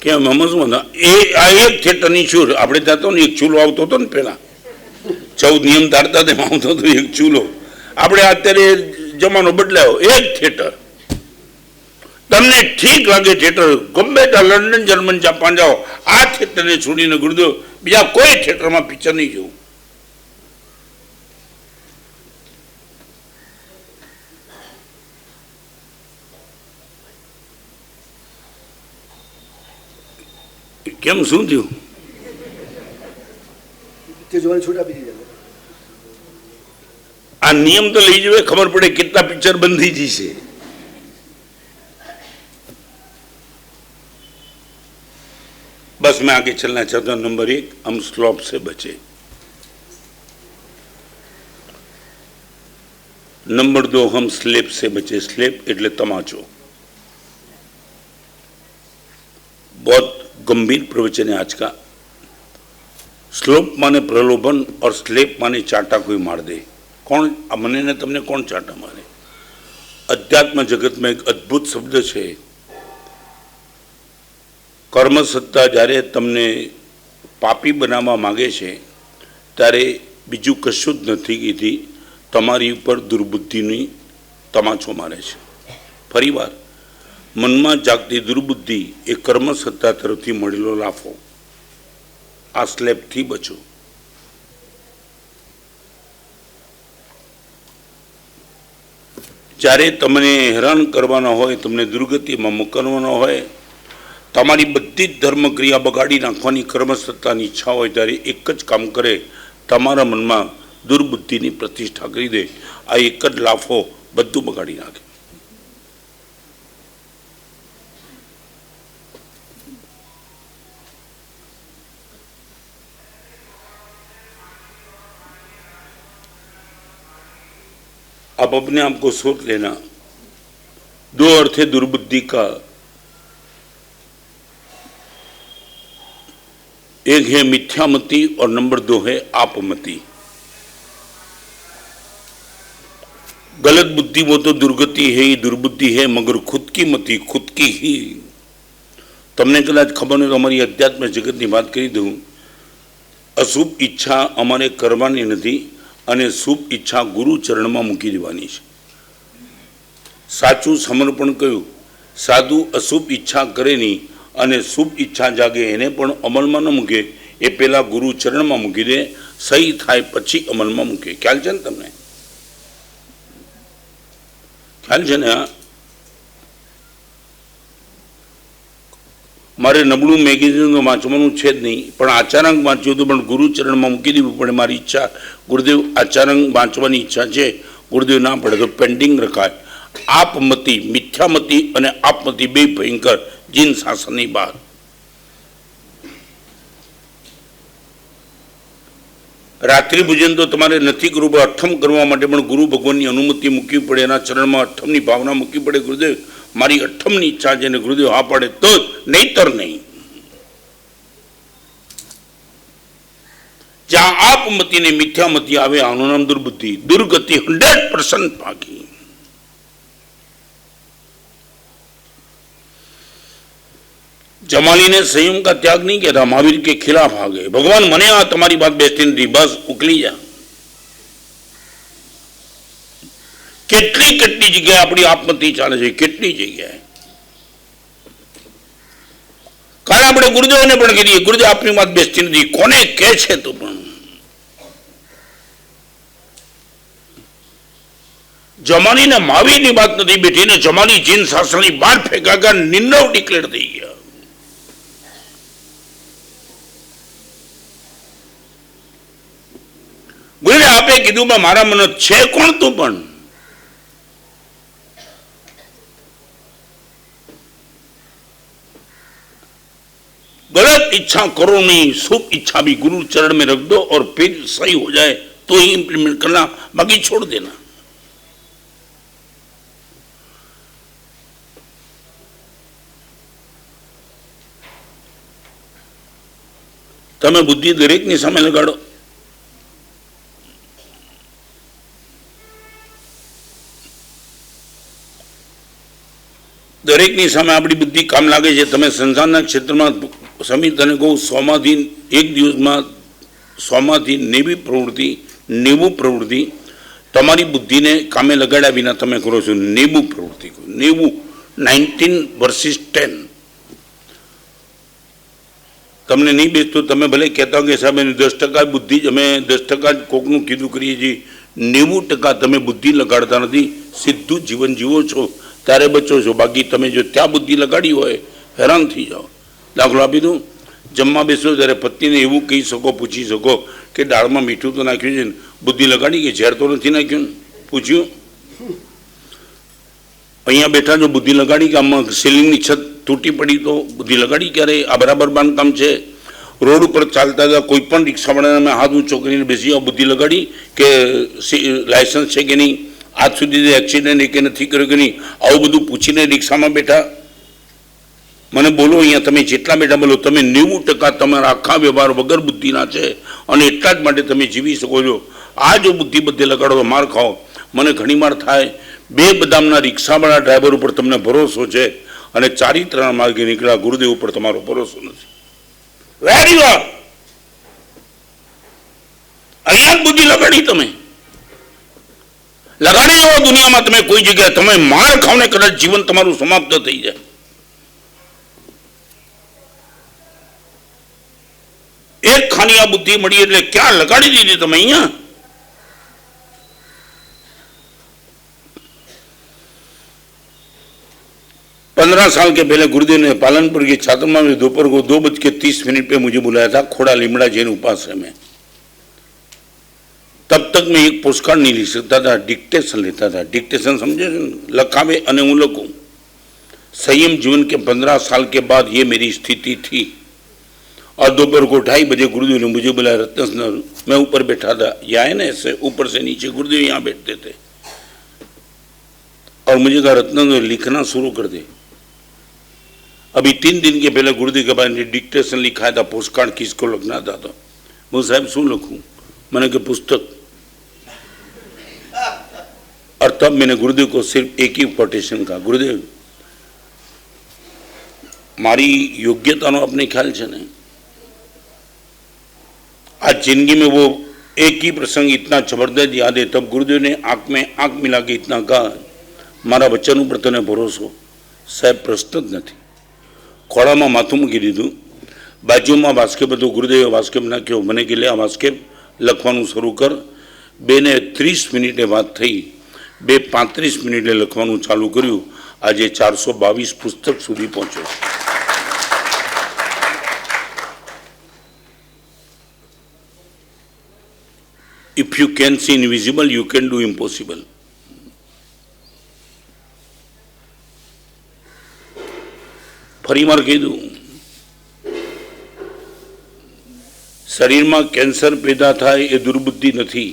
કેમ સમજવું ને? આ એક થિયેટરની છું, આપણે ત્યાં તો ને એક ચૂલો આવતો હતો ને પહેલા, 14 નિયમ ધારતા તેમાં આવતો હતો એક ચૂલો। આપણે અત્યારે જમાનો બદલાયો, એક થિયેટર। તમને ઠીક લાગે થિયેટર, ગમે ત્યાં લંડન, જર્મન, જાપાન જાઓ, આ થિયેટરને છોડીને ગુરુદેવ બીજા કોઈ થિયેટરમાં પિક્ચર નહીં જોવું। કેમ, શું થયું? આ નિયમ તો લઈ જવે, ખબર પડે કેટલા પિક્ચર બંધ થઈ જશે। बस मैं आगे चलना चाहता हूं। नंबर 1, हम स्लॉप से बचे। नंबर 2, हम स्लेप से बचे। स्लेप એટલે तमाचो। बहुत गंभीर प्रवचन है आज का। स्लोप माने प्रलोभन और स्लेप माने चाटा कोई मार दे। कौन मने ने तमने कौन चाटा मारे? अध्यात्म जगत में एक अद्भुत शब्द है, कर्मसत्ता જ્યારે તમને પાપી બનાવવા માંગે છે ત્યારે બીજું કશું જ નથી કીધી, તમારી ઉપર દુર્બુદ્ધિની તમાચો મારે છે। ફરીવાર મનમાં જાગતી દુર્બુદ્ધિ એ કર્મસત્તા તરફથી મળેલો લાફો। આ સ્લેપથી બચો। જ્યારે તમને હેરાન કરવાના હોય, તમને દુર્ગતિમાં મોકલવાના હોય, તમારી બધી જ ધર્મક્રિયા બગાડી નાખવાની કર્મસત્તાની ઈચ્છા હોય, ત્યારે એક જ કામ કરે, તમારા મનમાં દુર્બુદ્ધિની પ્રતિષ્ઠા કરી દે। આ એક જ લાફો બધું બગાડી નાખે। अब अपने आप को सोच लेना, 2 अर्थ है दुर्बुद्धि का। एक है मिथ्यामति और नंबर 2 है आपमति। गलत बुद्धि वो तो दुर्गति है, दुर्बुद्धि है, मगर खुद की मति खुद की ही। तमने कदाच खबर नहीं तो अमरी अध्यात्म जगत की बात करी दूँ। अशुभ इच्छा अमरे करवानी नहीं अने शुभ इच्छा गुरु चरण में मूकी देवानी छे। साचू समर्पण कयुं। साधु अशुभ इच्छा करे नहीं अने शुभ इच्छा जागे एने पण अमल में न मूके, ए पेला गुरु चरण में मूकी दे, सही थाय पछी अमल में मूके। ख्याल छे ने तमने? ख्याल छे ने? मारे नबळू मेगेजीन तो वाँचवानुं छे ज नहीं, पण आचारांक वाँच्युं तो पण गुरुचरण में मूकी देवुं पड़े। मारी इच्छा गुरुदेव आचारांक वाँचवानी इच्छा छे, गुरुदेव ना पड़े तो पेन्डिंग रखाय। आपमति मिथ्यामति अने आपमति बे भयंकर जीन शासननी बात। रात्रि भोजन तो तमारे नथी करवुं, अठम करवा माटे पण गुरु भगवाननी अनुमति मूकवी पड़े, एना चरणमां अठमनी भावना मूकवी पड़े। गुरुदेव मारी अठमनी इच्छा छे ने गुरुदेव हाँ पाड़े तो नहींतर नहीं। ज्यां आपमति ने मिथ्यामति आवे आनुं नाम दुर्बुद्धि, दुर्गति 100% पाकी। जमाली ने संयम का त्याग नहीं किया था, महावीर के खिलाफ आ गए। भगवान मने आ तुम्हारी बात बेचती नहीं, बस उकली जा। કેટલી કેટલી જગ્યાએ આપણી આપમતિ ચાલે છે, કેટલી જગ્યાએ। કાલે આપણે ગુરુદેવને પણ કહીએ, ગુરુદેવ આપની વાત બેસતી નથી, કોને કહે છે તું પણ? જમાલીને મહાવીરની વાત નથી બેઠી ને જમાલી જીન શાસનની બહાર ફેંકાકા નિર્ણય ડિક્લેર થઈ ગયા। ગુરુએ આપે કીધું મારા મને છે કોણ તું પણ? गलत इच्छा करो नहीं, शुभ इच्छा भी गुरु चरण में रख दो और फिर सही हो जाए तो ही इंप्लीमेंट करना, बाकी छोड़ देना। तमे बुद्धि दरेक ની સામે લગાડો। दरेक ની સામે આપણી બુદ્ધિ કામ લાગે છે। તમે સંસારના ક્ષેત્રમાં સમિત અને કહું 100 માંથી એક દિવસમાં 100 માંથી 90 પ્રવૃત્તિ 90 પ્રવૃત્તિ તમારી બુદ્ધિને કામે લગાડ્યા વિના તમે કરો છો। 90 પ્રવૃત્તિ 90 19 વર્સિસ 10 તમને નહીં બેસતું। તમે ભલે કહેતા કે સાહેબ એની 10% બુદ્ધિ જ અમે 10% કોકનું કીધું કરીએ છીએ, 90% તમે બુદ્ધિ લગાડતા નથી, સીધું જીવન જીવો છો ત્યારે બચો છો। બાકી તમે જો ત્યાં બુદ્ધિ લગાડી હોય હેરાન થઈ જાઓ। દાખલો આપી દઉં, જમવા બેસો ત્યારે પત્નીને એવું કહી શકો, પૂછી શકો કે દાળમાં મીઠું તો નાખ્યું છે ને? બુદ્ધિ લગાડી કે ઝેર તો નથી નાખ્યું ને? પૂછ્યું? અહીંયા બેઠા જો બુદ્ધિ લગાડી કે આમાં સીલિંગની છત તૂટી પડી તો બુદ્ધિ લગાડી ક્યારે? આ બરાબર બાંધકામ છે? રોડ ઉપર ચાલતા હતા કોઈ પણ રિક્ષાવાળાને હાથ ઊંચો કરીને બેસી જાઓ, બુદ્ધિ લગાડી કે લાયસન્સ છે કે નહીં, આજ સુધી એક્સિડન્ટ કે નથી કર્યો કે નહીં, આવું બધું પૂછીને રિક્ષામાં બેઠા? મને બોલો અહીંયા તમે જેટલા બેઠા બોલો, તમે 90% તમારા આખા વ્યવહાર વગર બુદ્ધિના છે અને એટલા જ માટે તમે જીવી શકો છો। આ જો બુદ્ધિ બધે લગાડો તો માર ખાઓ। મને ઘણીવાર થાય, 2 બદામના રિક્ષાવાળા ડ્રાઈવર ઉપર તમને ભરોસો છે અને ચારિત્રના માર્ગે નીકળ્યા ગુરુદેવ ઉપર તમારો ભરોસો નથી। વેરી ગુડ, અહીંયા જ બુદ્ધિ લગાડી તમે લગાડી જાઓ દુનિયામાં। તમે કોઈ જગ્યાએ તમે માર ખાવને કદાચ જીવન તમારું સમાપ્ત થઈ જાય। એક ખાની આ બુદ્ધિ મળી એટલે ક્યાં લગાડી દીધી તમે અહીંયા? पंद्रह साल के पहले गुरुदेव ने पालनपुर की छात्रा में दोपहर को 2:30 पे मुझे बुलाया था, खोड़ा लिमड़ा जैन उपाश्रय में। तब तक मैं एक पोस्टकार्ड नहीं लिख सकता था, डिक्टेशन लेता था। डिक्टेशन समझे? लखावे अने हूँ लखूं। संयम जीवन के 15 साल के बाद ये मेरी स्थिति थी। और दोपहर को 2:30 बजे गुरुदेव ने मुझे बुलाया। रत्न, मैं ऊपर बैठा था, यहाँ है ना ऐसे ऊपर से नीचे, गुरुदेव यहाँ बैठते थे और मुझे कहा रत्न लिखना शुरू कर दे। अभी 3 दिन के पहले गुरुदेव के बाद डिक्टेशन लिखा था, पोस्टकार्ड किसको लिखना था तो मैं साहब शू लखूं? मैंने कि पुस्तक। और और तब मैंने गुरुदेव को सिर्फ एक ही कोटेशन कहा, गुरुदेव मारी योग्यताનો अपने ख्याल છે ને, आज जिंदगी में वो एक ही प्रसंग इतना जबरदस्त याद है। तब गुरुदेव ने आंख में आंख मिला के इतना कहा, मारा वचन पर तने भरोસો, साहेब प्रश्न જ નથી। ખોળામાં માથું મૂકી દીધું, બાજુમાં વાસ્કેપ હતું, ગુરુદેવે વાસ્કેપ નાખ્યો, મને કે લે આ વાસ્કેપ લખવાનું શરૂ કર। 2:30 મિનિટે વાત થઈ, 2:35 મિનિટે લખવાનું ચાલુ કર્યું, આજે 422 પુસ્તક સુધી પહોંચ્યો। If you can see invisible, you can do impossible. ફરીવાર કીધું, શરીરમાં કેન્સર પેદા થાય એ દુર્બુદ્ધિ નથી,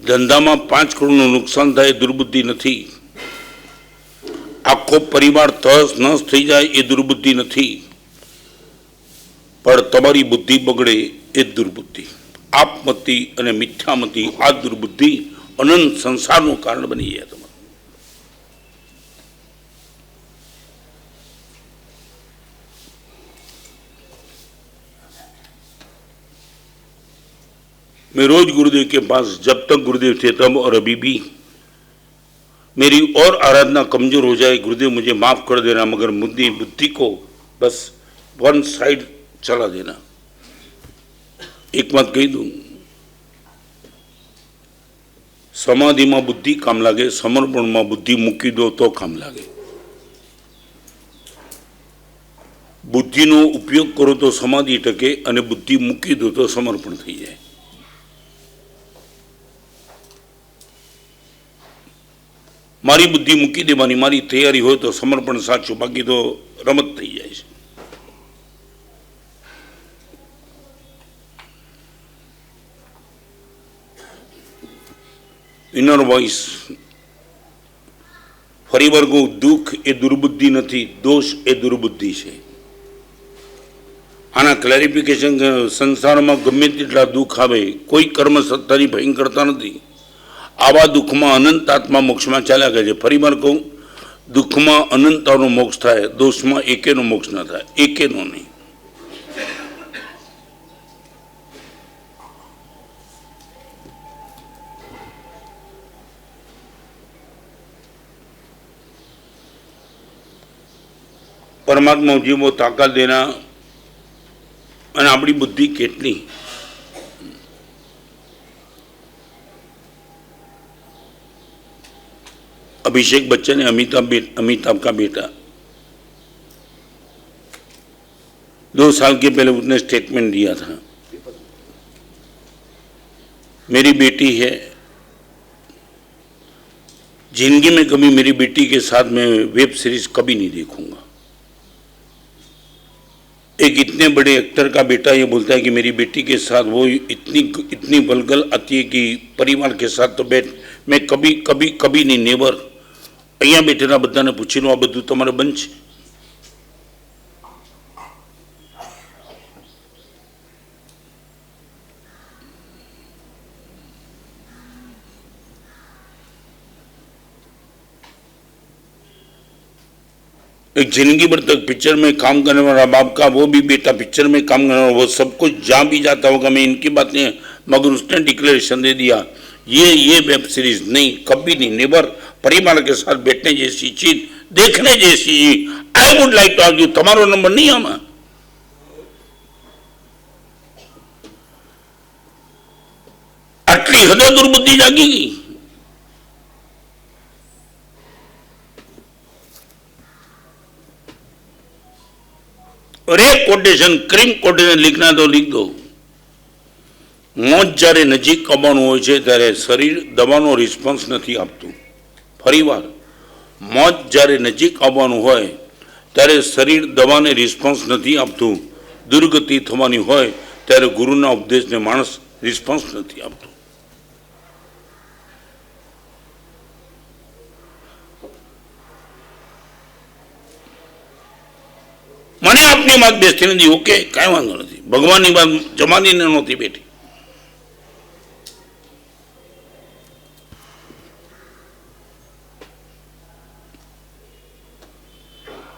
ધંધામાં 5 કરોડનું નુકસાન થાય એ દુર્બુદ્ધિ નથી, આખો પરિવાર તહસ નહસ થઈ જાય એ દુર્બુદ્ધિ નથી, પણ તમારી બુદ્ધિ બગડે એ દુર્બુદ્ધિ। આપમતિ અને મિથ્યામતિ આ દુર્બુદ્ધિ અનંત સંસારનું કારણ બની જાય તમારે। मैं रोज गुरुदेव के पास, जब तक गुरुदेव थे तब और अभी भी मेरी और आराधना कमजोर हो जाए, गुरुदेव मुझे माफ कर देना, मगर बुद्धि को बस वन साइड चला देना। एक बात कही दूं, समाधि में बुद्धि काम लागे, समर्पण में बुद्धि मूकी दो तो काम लागे। बुद्धि नो उपयोग करो तो समाधि टके, अने बुद्धि मूकी दो तो समर्पण थी जाए। मारी बुद्धि मूकी देवानी मारी तैयारी हो तो समर्पण साचो, बाकी तो रमत थी जाए। इनर वॉइस फरीवार को, दुख ए दुर्बुद्धि नहीं, दोष ए दुर्बुद्धि है। आना क्लेरिफिकेशन, संसार में गमे तेटला दुख आवे, कोई कर्म सत्तानी भयंकरता नहीं। आवा दुख में अनंत आत्मा मोक्ष में चाल्या गए। फरीवार कहूँ, दुख में अनंतानो मोक्ष थाय, दोष में एकेनो मोक्ष न थाय, एकेनो नहीं। परमात्मा जीवो ताकत देना, અને આપણી બુદ્ધિ કેટલી। अभिषेक बच्चन है अमिताभ का बेटा, 2 साल के पहले उसने स्टेटमेंट दिया था, मेरी बेटी है, जिंदगी में कभी मेरी बेटी के साथ मैं वेब सीरीज कभी नहीं देखूंगा। एक इतने बड़े एक्टर का बेटा ये बोलता है कि मेरी बेटी के साथ वो इतनी बलगल आती है कि परिवार के साथ तो मैं कभी कभी कभी नहीं, नेवर। अहिया बेटेला बधाने पूछी लो, आ बधुं तमारे बंध छे? एक जिंदगी भर तक पिक्चर में काम करने वाला बाप का वो भी बेटा पिक्चर में काम करने वाला, वो सब कुछ जहाँ भी जाता होगा, मैं इनकी बात नहीं, मगर उसने डिक्लेरेशन दे दिया, ये वेब सीरीज नहीं, कभी नहीं, नेवर। परिवार के साथ बैठने जैसी चीज, देखने जैसी चीज। I would like to argue, तुम्हारो नंबर नहीं आमा। आटली हदे दुर्बुद्धि जागेगी। और एक कोटेशन, क्रीम कोटेशन लिखना तो लिख दो। मौत જ્યારે નજીક આવવાનું હોય છે ત્યારે શરીર દવાનો રિસ્પોન્સ નથી આપતું। ફરીવાર, મૌત જ્યારે નજીક આવવાનું હોય ત્યારે શરીર દવાને રિસ્પોન્સ નથી આપતું। દુર્ગતિ થવાની હોય ત્યારે ગુરુના ઉપદેશને માણસ રિસ્પોન્સ નથી આપતું। મને આપની વાત બેસતી નથી, ઓકે, કાંઈ વાંધો નથી। ભગવાનની વાત જમાનીને નહોતી બેઠી।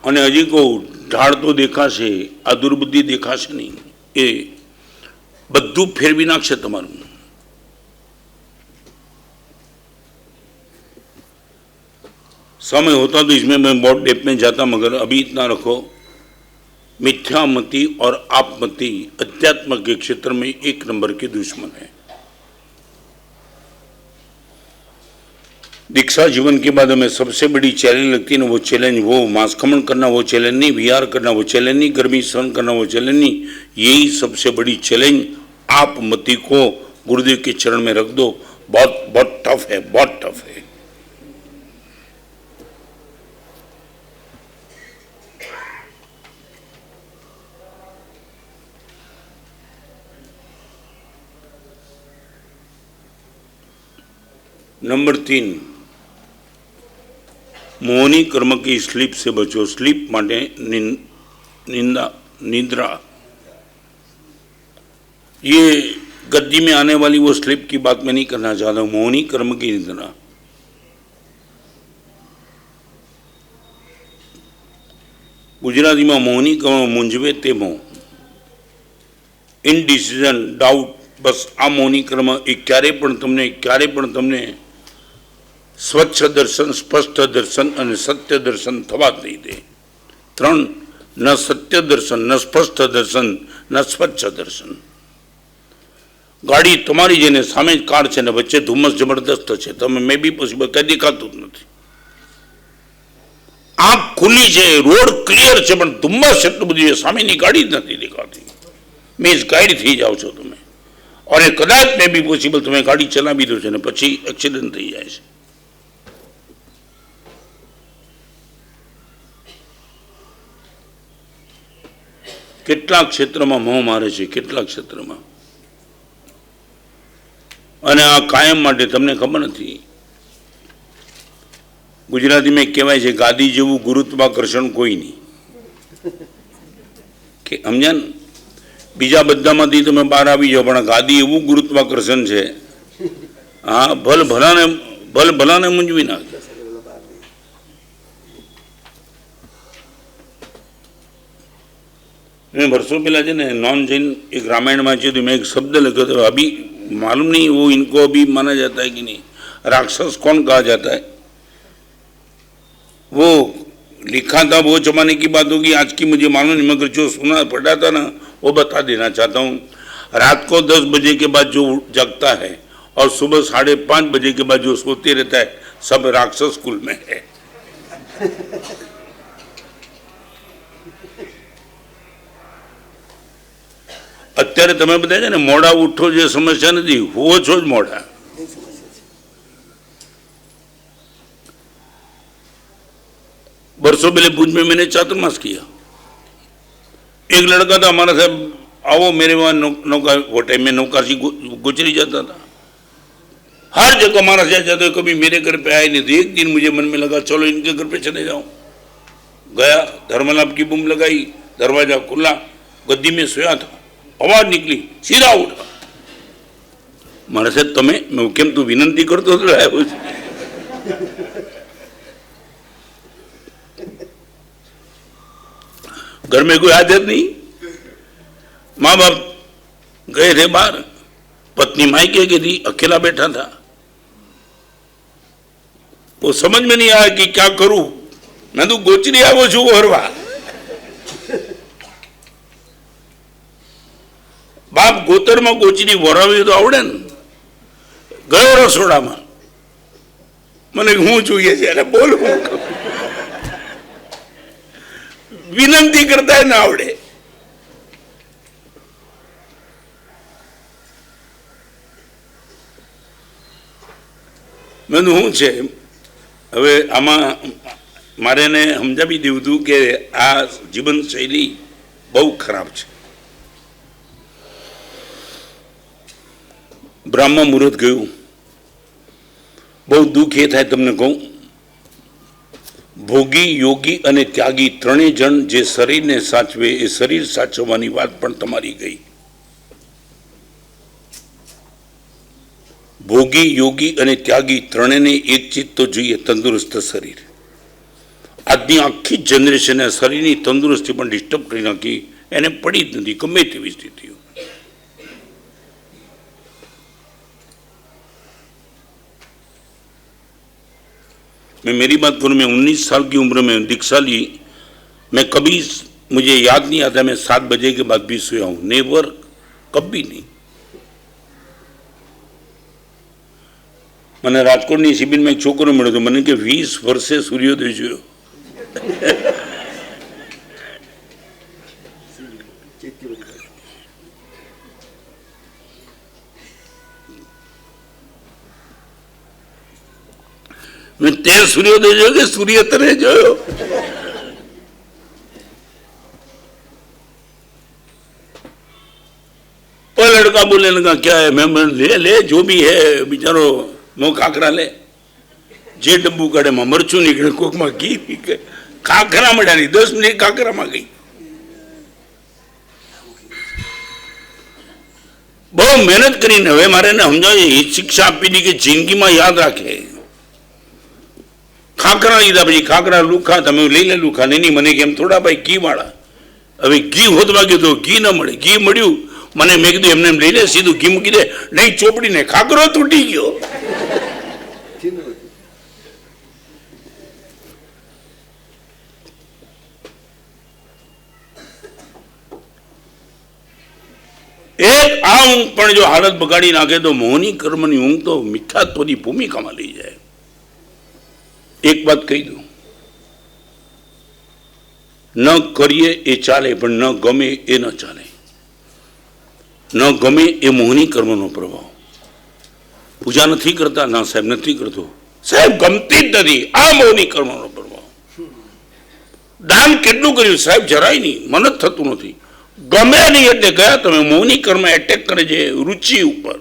અને હજી કહું, ઢાળ તો દેખાશે, આ દુર્બુદ્ધિ દેખાશે નહીં, એ બધું ફેરવી નાખશે તમારું. समय होता तो इसमें मैं बहुत डेप में जाता, मगर अभी इतना रखो, मिथ्यामति और आपमति अध्यात्म के क्षेत्र में एक नंबर के दुश्मन है. दीक्षा जीवन के बाद हमें सबसे बड़ी चैलेंज लगती है ना, वो चैलेंज, वो मांसखमन करना वो चैलेंज नहीं, विहार करना वो चैलेंज नहीं, गर्मी सहन करना वो चैलेंज नहीं, यही सबसे बड़ी चैलेंज. आप मति को गुरुदेव के चरण में रख दो. बहुत बहुत टफ है, बहुत टफ है. नंबर 3, मोहनी कर्म की स्लीप से बचो. स्लीप माटे निद्रा, ये गद्दी में आने वाली वो स्लीप की बात मैं नहीं करना चाहता हूं. मोहनी कर्म की निद्रा, गुजराती में मोहनी कर्म मूंझवे ते मोह, इनडिसिजन, डाउट. बस आ मोहनी कर्म એ ક્યારે પણ તમને સ્વચ્છ દર્શન, સ્પષ્ટ દર્શન અને સત્ય દર્શન થવા જ નહીં દે. 3, ન સત્ય દર્શન, ન સ્પષ્ટ દર્શન, ન સ્વચ્છ દર્શન. ગાડી તમારી જેને સામે જ કાર છે ને વચ્ચે ધુમ્મસ જબરદસ્ત છે, તમે મે બી પોસિબલ કંઈ દેખાતું જ નથી. આંખ ખુલ્લી છે, રોડ ક્લિયર છે, પણ ધુમ્મસ એટલું બધું છે, સામેની ગાડી જ નથી દેખાતી. મિસગાઈડ થઈ જાઓ છો તમે. और कदाच में भी पॉसिबल तुम्हें गाड़ी चलावी दो छे ने पछी एक्सीडेंट थी जाए छे. કેટલા ક્ષેત્રમાં મોહ મારે છે, કેટલા ક્ષેત્રમાં, અને આ કાયમ માટે. તમને ખબર નથી, ગુજરાતીમાં કહેવાય છે ગાદી જેવું ગુરુત્વાકર્ષણ કોઈ નહીં. કે સમજ્યા ને? બીજા બધામાંથી તમે બહાર આવી જાઓ, પણ ગાદી એવું ગુરુત્વાકર્ષણ છે, હા, ભલાને મૂંઝવી નાખે. मैं वर्षों पहला जो है नॉन जैन एक रामायण में वांची, मैं एक शब्द लिखा था, अभी मालूम नहीं वो इनको अभी माना जाता है कि नहीं. राक्षस कौन कहा जाता है? वो लिखा था, वो जमाने की बात होगी, आज की मुझे मालूम नहीं, मगर जो सुना पढ़ा था ना वो बता देना चाहता हूँ. रात को 10 बजे के बाद जो जगता है और सुबह 5:30 बजे के बाद जो सोते रहता है, सब राक्षस कुल में है. અત્યારે તમે બધા છે ને મોડા ઉઠો જે સમસ્યા નથી, હોવો છો જ મોડા. वर्षों पहले भुज में मैंने चातुर्मास किया. एक लड़का था हमारा, साहब आओ मेरे वहाँ नौका, वो टाइम में नौकाशी गुजरी जाता था, हर जगह हमारा से जाता, कभी मेरे घर पे आए नहीं. तो एक दिन मुझे मन में लगा चलो इनके घर पे चले जाऊं. गया, धर्मलाभ की बूम लगाई, दरवाजा खुला, गद्दी में सोया था, आवाज निकली, सीधा उठा. मारा साहब तमे, मैं केम तू विनंती करतो तो आयो छे. घर में कोई आदत नहीं, माँ बाप गए थे बाहर, पत्नी मायके गई थी, अकेला बैठा था. वो समझ में नहीं आया कि क्या करूं. मैं तो गोचरी आवो छू हरवा. बाप गोतर में गोचरी वरावी तो आवड़े ने. गयो रसोड़ा में, મને હું જોઈએ છે અને બોલવું, વિનંતી કરતા ના આવડે. મેં શું છે હવે આમાં મારે એને સમજાવી દેવું હતું કે આ જીવનશૈલી બહુ ખરાબ છે. બ્રાહ્મણ મુહૂર્ત ગયું, બહુ દુઃખ એ થાય તમને કહું. ભોગી, યોગી અને ત્યાગી ત્રણેય જણ જે શરીરને સાચવે એ શરીર સાચવવાની વાત પણ તમારી ગઈ. ભોગી, યોગી અને ત્યાગી ત્રણેયને એક ચિત્ત તો જોઈએ, તંદુરસ્ત શરીર. આજની આખી જનરેશને શરીરની તંદુરસ્તી પણ ડિસ્ટર્બ કરી નાખી, એને પડી જ નથી ગમે તેવી સ્થિતિઓ. मैं मेरी बात करूं, मैं 19 साल की उम्र में दीक्षा ली, मैं कभी मुझे याद नहीं आता मैं 7 बजे के बाद भी सोया हूं, नेवर, कभी नहीं. મને રાજકોટની શિબિરમાં એક છોકરો મળ્યો હતો, મને કે 20 વર્ષે સૂર્યોદય જોયો. मैं ते सूर्योदय जो कि सूर्य तरे जो. पर लड़का बोलने लगा क्या है, मैं ले ले जो भी है बेचारो नो खाखरा ले. जे डब्बू काढ़े में मरचू निकले, कोक में घी निकले, खाखरा में डाली 10 मिनट खाखरा में गई. बहुत मेहनत करी ने हवे मारे ने समझावे शिक्षा आपी दी कि जिंदगी में याद रखे. खाखरा लीधा पी खाखरा लूखा तमे लई ले लूखा नहीं मने केम थोड़ा भाई घी वाला. हवे घी होदवा गयो तो घी न मळे, घी मळ्યું મને મેં કીધું એમને લઈ લે સીધું ઘી મૂકી દે, નહીં ચોપડીને ખાખરો તૂટી ગયો. એક આ ઊંઘ પણ જો હાલત બગાડી નાખે તો મોહની કર્મની ઊંઘ તો મિથ્યાત્વની ભૂમિકામાં લઈ જાય. એક વાત કહી દઉં, ન કરીએ એ ચાલે પણ ન ગમે એ ન ચાલે. ન ગમે એ મોહની કર્મનો પ્રભાવ. પૂજા નથી કરતા, ના સાહેબ નથી કરતો, સાહેબ ગમતી જ નથી, આ મોહની કર્મનો પ્રભાવ. દાન કેટલું કર્યું સાહેબ, જરાય નહીં, મને જ થતું નથી, ગમે નહીં એટલે ગયા તમે. મોહની કર્મ એટેક કરે છે રુચિ ઉપર.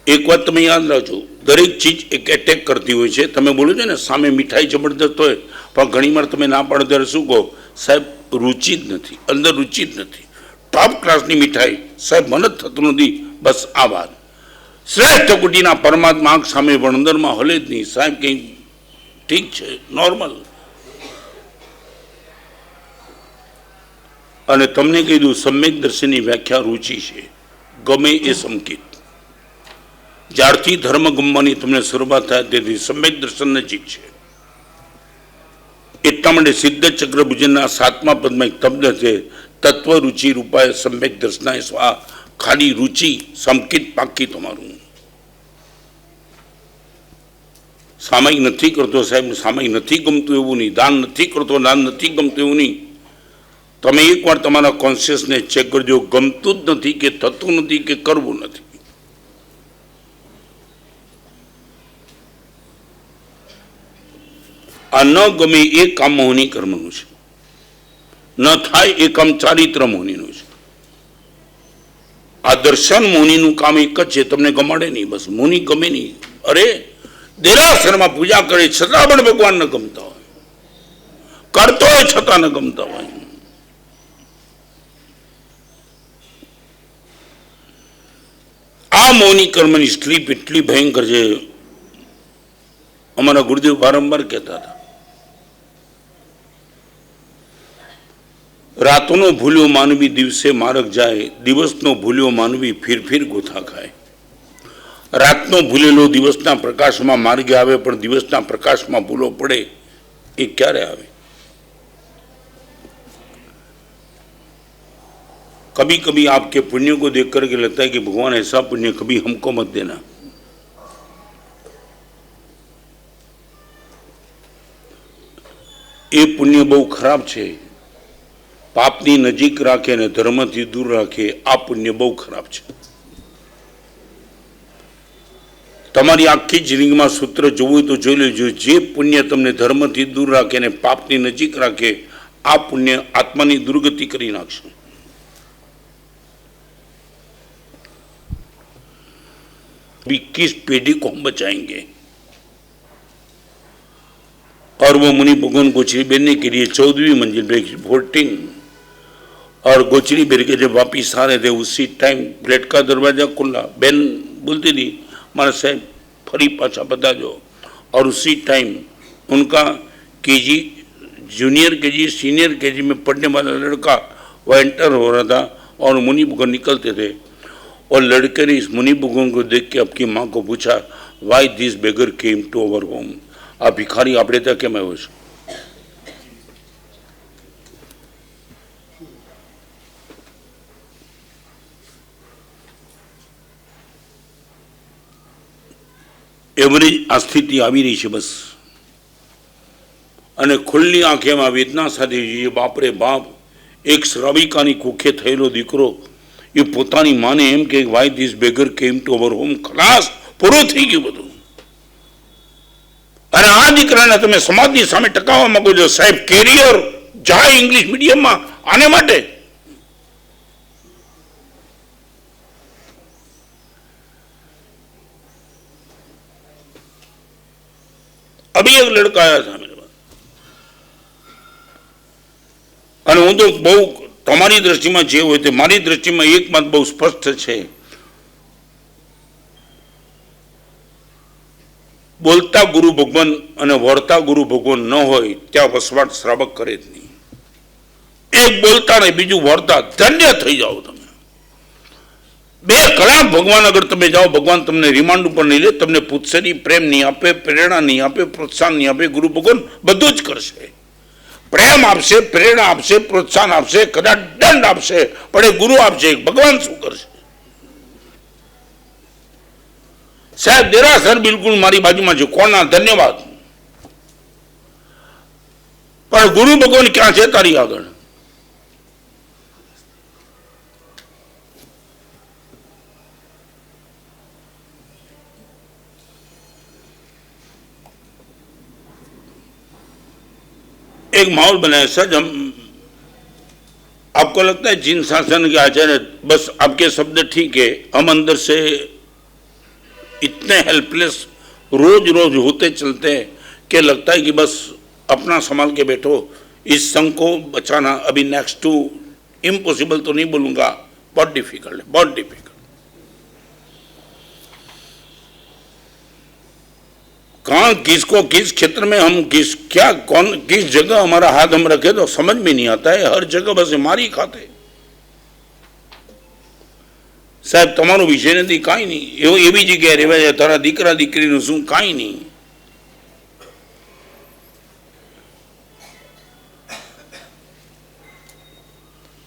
એક વાત તમે યાદ રાખજો, દરેક ચીજ એક એટેક કરતી હોય છે. તમે બોલો છો ને સામે મીઠાઈ જબરદસ્ત હોય પણ ઘણી વાર તમે ના પાડો ત્યારે શું કહો, સાહેબ રુચિ જ નથી, અંદર રુચિ જ નથી, ટોપ ક્લાસની મીઠાઈ, સાહેબ મને જ થતું નથી. બસ આ વાત શ્રેષ્ઠ કોટીના પરમાત્મા આંખ સામે પણ અંદરમાં હલે જ નહીં. સાહેબ કંઈ ઠીક છે, નોર્મલ. અને તમને કહી દઉં, સમ્યક દર્શનની વ્યાખ્યા રુચિ છે, ગમે એ સંકેત. જ્યારથી ધર્મ ગમવાની તમને શરૂઆત થાય તેથી સમ્યક દર્શન નજીક છે. એટલા માટે સિદ્ધ ચક્ર ભુજનના 7મા પદમાં એક શબ્દ છે, તત્વ રુચિ રૂપાય સમ્યક દર્શનાય સ્વા. ખાલી રુચિ સંકેત પાકી તમારું. સામાયિક નથી કરતો સાહેબ, સામાયિક નથી ગમતું એવું નહીં, દાન નથી કરતો દાન નથી ગમતું એવું નહીં. તમે એકવાર તમારા કોન્શિયસને ચેક કરજો, ગમતું જ નથી કે થતું નથી કે કરવું નથી. આ ન ગમે એ કામ મોહની કર્મનું છે, ન થાય એ કામ ચારિત્ર મોહનીનું છે. આ દર્શન મોહનીનું કામ એક જ છે, તમને ગમાડે નહીં, બસ મોહની ગમે નહીં. અરે દેરાસરમાં પૂજા કરે છતાં પણ ભગવાન ન ગમતા હોય, કરતો હોય છતાં ન ગમતા હોય. આ મૌની કર્મની સ્લીપ એટલી ભયંકર છે. અમારા ગુરુદેવ વારંવાર કહેતા હતા, રાતનો ભૂલ્યો માનવી દિવસે માર્ગ જાય, દિવસનો ભૂલ્યો માનવી ફીર ફીર ગોથા ખાય. રાતનો ભૂલેલો દિવસના પ્રકાશમાં માર્ગે આવે, પણ દિવસના પ્રકાશમાં ભૂલો પડે એ ક્યારે આવે? कभी कभी आपके पुण्य को देख करके लगता है कि भगवान ऐसा पुण्य कभी हमको मत देना. એ પુણ્ય બહુ ખરાબ છે. પાપની નજીક રાખે અને ધર્મથી દૂર રાખે, આ પુણ્ય બહુ ખરાબ છે. તમારી આખી જિંદગીમાં સૂત્ર જોવું હોય તો જોઈ લેજો. જે પુણ્ય તમને ધર્મથી દૂર રાખે અને પાપની નજીક રાખે, આ પુણ્ય આત્માની દુર્ગતિ કરી નાખશે. 21 पीढ़ी को हम बचाएंगे. और वो मुनि भगवान गोचरी बेरने के लिए 14वीं मंजिल पे 14 और गोचरी बेर के जब वापिस आ रहे थे उसी टाइम फ्लैट का दरवाजा खुला. बहन बोलती थी मारा साहब फरी पाछा बता दो. और उसी टाइम उनका KG, junior KG, senior KG में पढ़ने वाला लड़का वह एंटर हो रहा था और मुनि बुगन निकलते थे, और लड़के ने इस मुनि बुगन को देख के अपनी माँ को पूछा, why this beggar came to our home, आ भिखारी आपड़े ત્યાં કેમ આવ્યો છે? એવરેજ આ સ્થિતિ આવી રહી છે બસ. અને ખુલ્લી આંખેમાં વેદના સાથે જે બાપરે બાપ એક શ્રાવિકાની કુખે થયેલો દીકરો એ પોતાની માને એમ કે Y this beggar came to our home, ખલાસ, પૂરું થઈ ગયું બધું. અને આ દીકરાને તમે સમાજની સામે ટકાવવા માંગો છો સાહેબ, કેરિયર જાય ઇંગ્લિશ મીડિયમમાં આને માટે. अभी एक लड़का आया था मेरे पास, અને હું તો બહુ તમારી દ્રષ્ટિમાં જે હોય તે મારી દ્રષ્ટિમાં એક વાત બહુ સ્પષ્ટ છે, બોલતા ગુરુ ભગવાન અને વળતા ગુરુ ભગવાન ન હોય ત્યાં વસવાટ શ્રાવક કરે જ નહીં. એક બોલતા ને બીજું વળતા, ધન્ય થઈ જાઓ તમે. બે કલાક ભગવાન આગળ તમે જાઓ, ભગવાન તમને રિમાન્ડ ઉપર નહીં લે, તમને પૂછશે નહીં, પ્રેમ નહીં આપે, પ્રેરણા નહીં આપે, પ્રોત્સાહન નહીં આપે. ગુરુ ભગવાન બધું જ કરશે, પ્રેમ આપશે, પ્રેરણા આપશે, પ્રોત્સાહન આપશે, કદાચ દંડ આપશે, પણ એ ગુરુ આપશે. ભગવાન શું કરશે? સાહેબ દેરાસર બિલકુલ મારી બાજુમાં છે, કોના ધન્યવાદ, પણ ગુરુ ભગવાન ક્યાં છે તારી આગળ? एक माहौल बनाया सर, हम आपको लगता है जिन शासन के आचार्य बस आपके शब्द ठीक है, हम अंदर से इतने हेल्पलेस रोज रोज होते चलते हैं कि लगता है कि बस अपना संभाल के बैठो. इस संघ को बचाना अभी नेक्स्ट टू इम्पॉसिबल तो नहीं बोलूंगा, बहुत डिफिकल्ट है, बहुत डिफिकल्ट. कहाँ किसको किस क्षेत्र में हम किस क्या कौन किस जगह हमारा हाथ हम रखे तो समझ में नहीं आता है. हर जगह बस मारी खाते. साहब તમારો વિષય નથી, કાંઈ નહીં, એવો એવી જગ્યાએ રહેવા જાય, તારા દીકરા દીકરીનું શું, કાંઈ નહીં.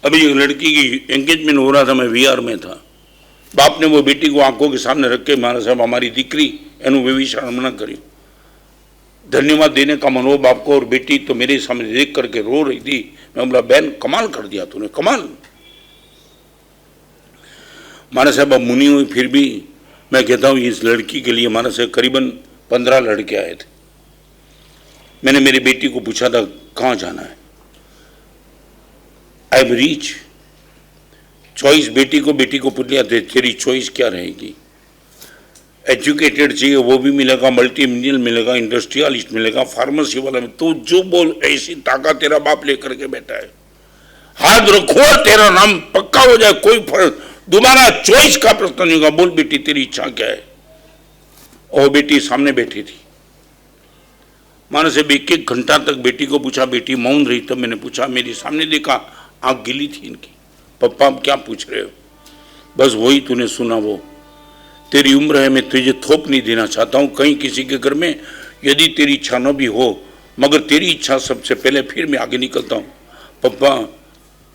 अभी एक लड़की की एंगेजमेंट हो रहा था, मैं वीआर में था. बाप ने वो बेटी को आंखों के सामने रख के मारा, साहब हमारी दीकरी एनु व्यभिचार मना करी. धन्यवाद देने का मन हो बाप को, और बेटी तो मेरे सामने देख करके रो रही थी. मैं बोला बहन कमाल कर दिया तूने, कमाल. मारा साहब अब मुनि हुई, फिर भी मैं कहता हूँ इस लड़की के लिए हमारे से करीबन 15 लड़के आए थे. मैंने मेरी बेटी को पूछा था कहाँ जाना है, आई एम रीच चॉइस. बेटी को पूछ लिया तेरी चॉइस क्या रहेगी. एजुकेटेड चाहिए वो भी मिलेगा, मल्टी मिलियन मिलेगा, इंडस्ट्रियलिस्ट मिलेगा, फार्मेसी वाला में, तो जो बोल ऐसी ताकत तेरा बाप लेकर के बैठा है. हाथ रखो तेरा नाम पक्का हो जाए, कोई फर्क दोबारा चॉइस का प्रश्न नहीं होगा. बोल बेटी तेरी इच्छा क्या है. और बेटी सामने बैठी थी. मानो से 1-1 घंटा तक बेटी को पूछा, बेटी मौन रही. तब मैंने पूछा, मेरी सामने देखा, आंख गिली थी इनकी. पप्पा आप क्या पूछ रहे हो? बस वही तूने सुना, वो तेरी उम्र है, मैं तुझे थोप नहीं देना चाहता हूँ कहीं किसी के घर में, यदि तेरी इच्छा न भी हो, मगर तेरी इच्छा सबसे पहले, फिर मैं आगे निकलता हूँ. पप्पा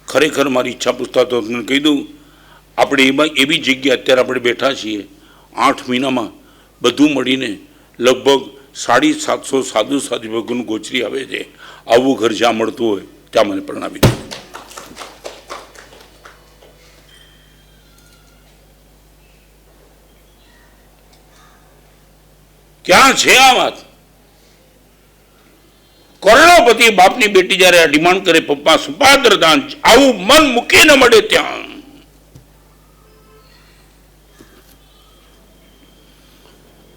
खरेखर मारी इच्छा पूछता तो मैंने कही दूँ, આપણે એવી જગ્યા અત્યારે આપણે બેઠા છીએ, 8 મહિનામાં બધું મળીને લગભગ 750 સાધુ સાધુ ભગવાન ગોચરી આવે છે. આવું ઘર જ્યાં મળતું હોય ત્યાં મને પરણાવી દે. ક્યાં છે આ વાત? કરોડોપતિ બાપની બેટી જ્યારે આ ડિમાન્ડ કરે, પપ્પા સુપાત્ર દાન, આવું મન મૂકી ન મળે ત્યાં.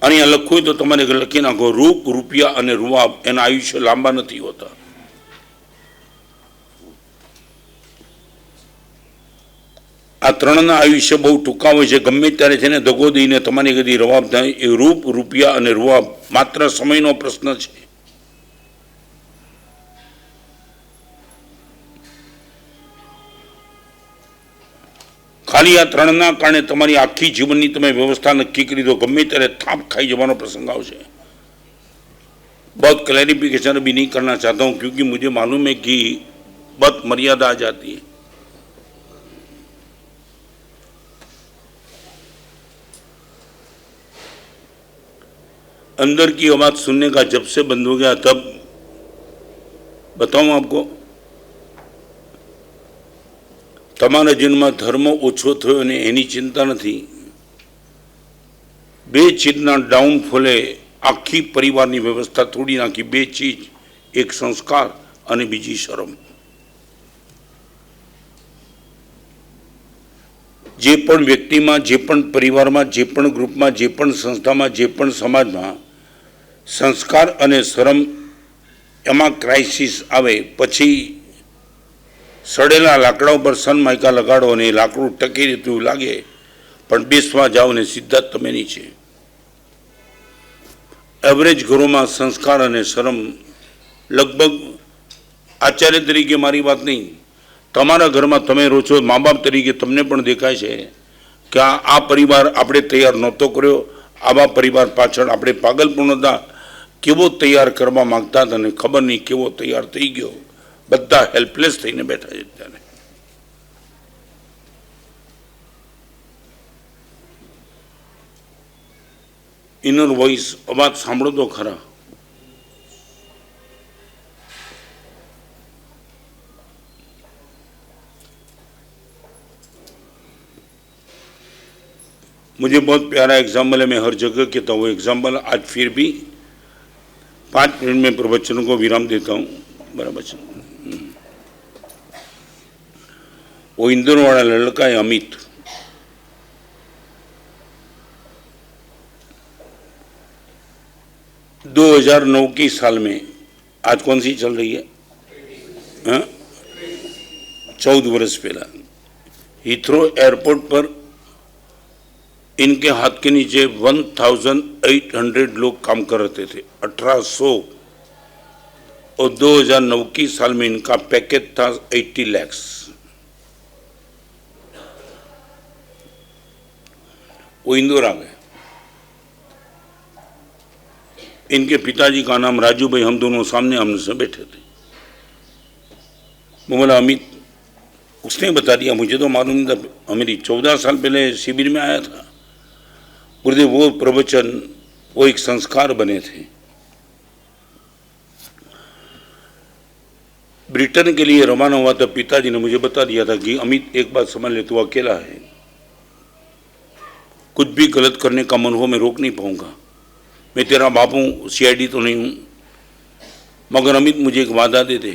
અહીંયા લખવું તો તમારે લખી નાખો, રૂપ રૂપિયા અને રૂવાબ એના આયુષ્ય લાંબા નથી હોતા. આ ત્રણના આયુષ્ય બહુ ટૂંકા હોય છે. ગમે ત્યારે છે ને દગો દઈને તમારી કદી રવાબ થાય. એ રૂપ રૂપિયા અને રૂવાબ માત્ર સમયનો પ્રશ્ન છે. ખાલી આ ત્રણના કારણે તમારી આખી જીવનની તમે વ્યવસ્થા નક્કી કરી દો, ગમે ત્યારે થાપ ખાઈ જવાનો પ્રસંગ આવશે। बहुत क्लैरिफिकेशन अभी नहीं करना चाहता हूं क्योंकि मुझे मालूम है कि बहुत मर्यादा आ जाती है। अंदर की आवाज सुनने का जब से बंद हो गया तब बताऊं आपको, તમારા જીવનમાં ધર્મ ઓછો થયો અને એની ચિંતા નથી। બે ચીજના ડાઉનફોલે આખી પરિવારની વ્યવસ્થા તોડી નાખી। બે ચીજ, એક સંસ્કાર અને બીજી શરમ। જે પણ વ્યક્તિમાં, જે પણ પરિવારમાં, જે પણ ગ્રુપમાં, જે પણ સંસ્થામાં, જે પણ સમાજમાં સંસ્કાર અને શરમ એમાં ક્રાઇસિસ આવે પછી સડેલા લાકડા ઉપર સનમાઇકા લગાડો અને લાકડું ટકી રહેતું લાગે પણ બેસવા જાઓ ને સિદ્ધાત તમે નીચે। એવરેજ ઘરોમાં સંસ્કાર અને શરમ લગભગ આચાર્ય તરીકે મારી વાત નહીં, તમારા ઘરમાં તમે રહો છો, મા બાપ તરીકે તમને પણ દેખાય છે કે આ પરિવાર આપણે તૈયાર નહોતો કર્યો, આવા પરિવાર પાછળ આપણે પાગલપણ હતા, કેવો તૈયાર કરવા માંગતા હતા અને ખબર નહીં કેવો તૈયાર થઈ ગયો। બધા હેલ્પલેસ થઈને બેઠા છે ત્યારે। ઇનર વોઇસ, અવાજ સાંભળો તો ખરા। मुझे बहुत प्यारा एग्जाम्पल है, मैं हर जगह कहता हूँ एग्जाम्पल, आज फिर भी 5 मिनट में प्रवचन को विराम देता हूँ। बराबर है। वो इंदौर वाला लड़का है अमित, दो 2009 की साल में, आज कौन सी चल रही है, 14 वर्ष पहला हीथ्रो एयरपोर्ट पर इनके हाथ के नीचे 1800 लोग काम कर रहे थे, 1800, और 2009 की साल में इनका पैकेज था 80 लाख। वो इंदौर आ गए। इनके पिताजी का नाम राजू भाई, हम दोनों सामने आमने से बैठे थे। मैं बोला अमित, उसने बता दिया, मुझे तो मालूम नहीं था, मेरी 14 साल पहले शिविर में आया था। गुरुदेव वो प्रवचन, वो एक संस्कार बने थे। ब्रिटेन के लिए रवाना हुआ था, पिताजी ने मुझे बता दिया था कि अमित एक बात समझ ले, तू अकेला है, कुछ भी गलत करने का मन हो मैं रोक नहीं पाऊंगा, मैं तेरा बाप हूँ, सीआईडी तो नहीं हूँ, मगर अमित मुझे एक वादा दे दे,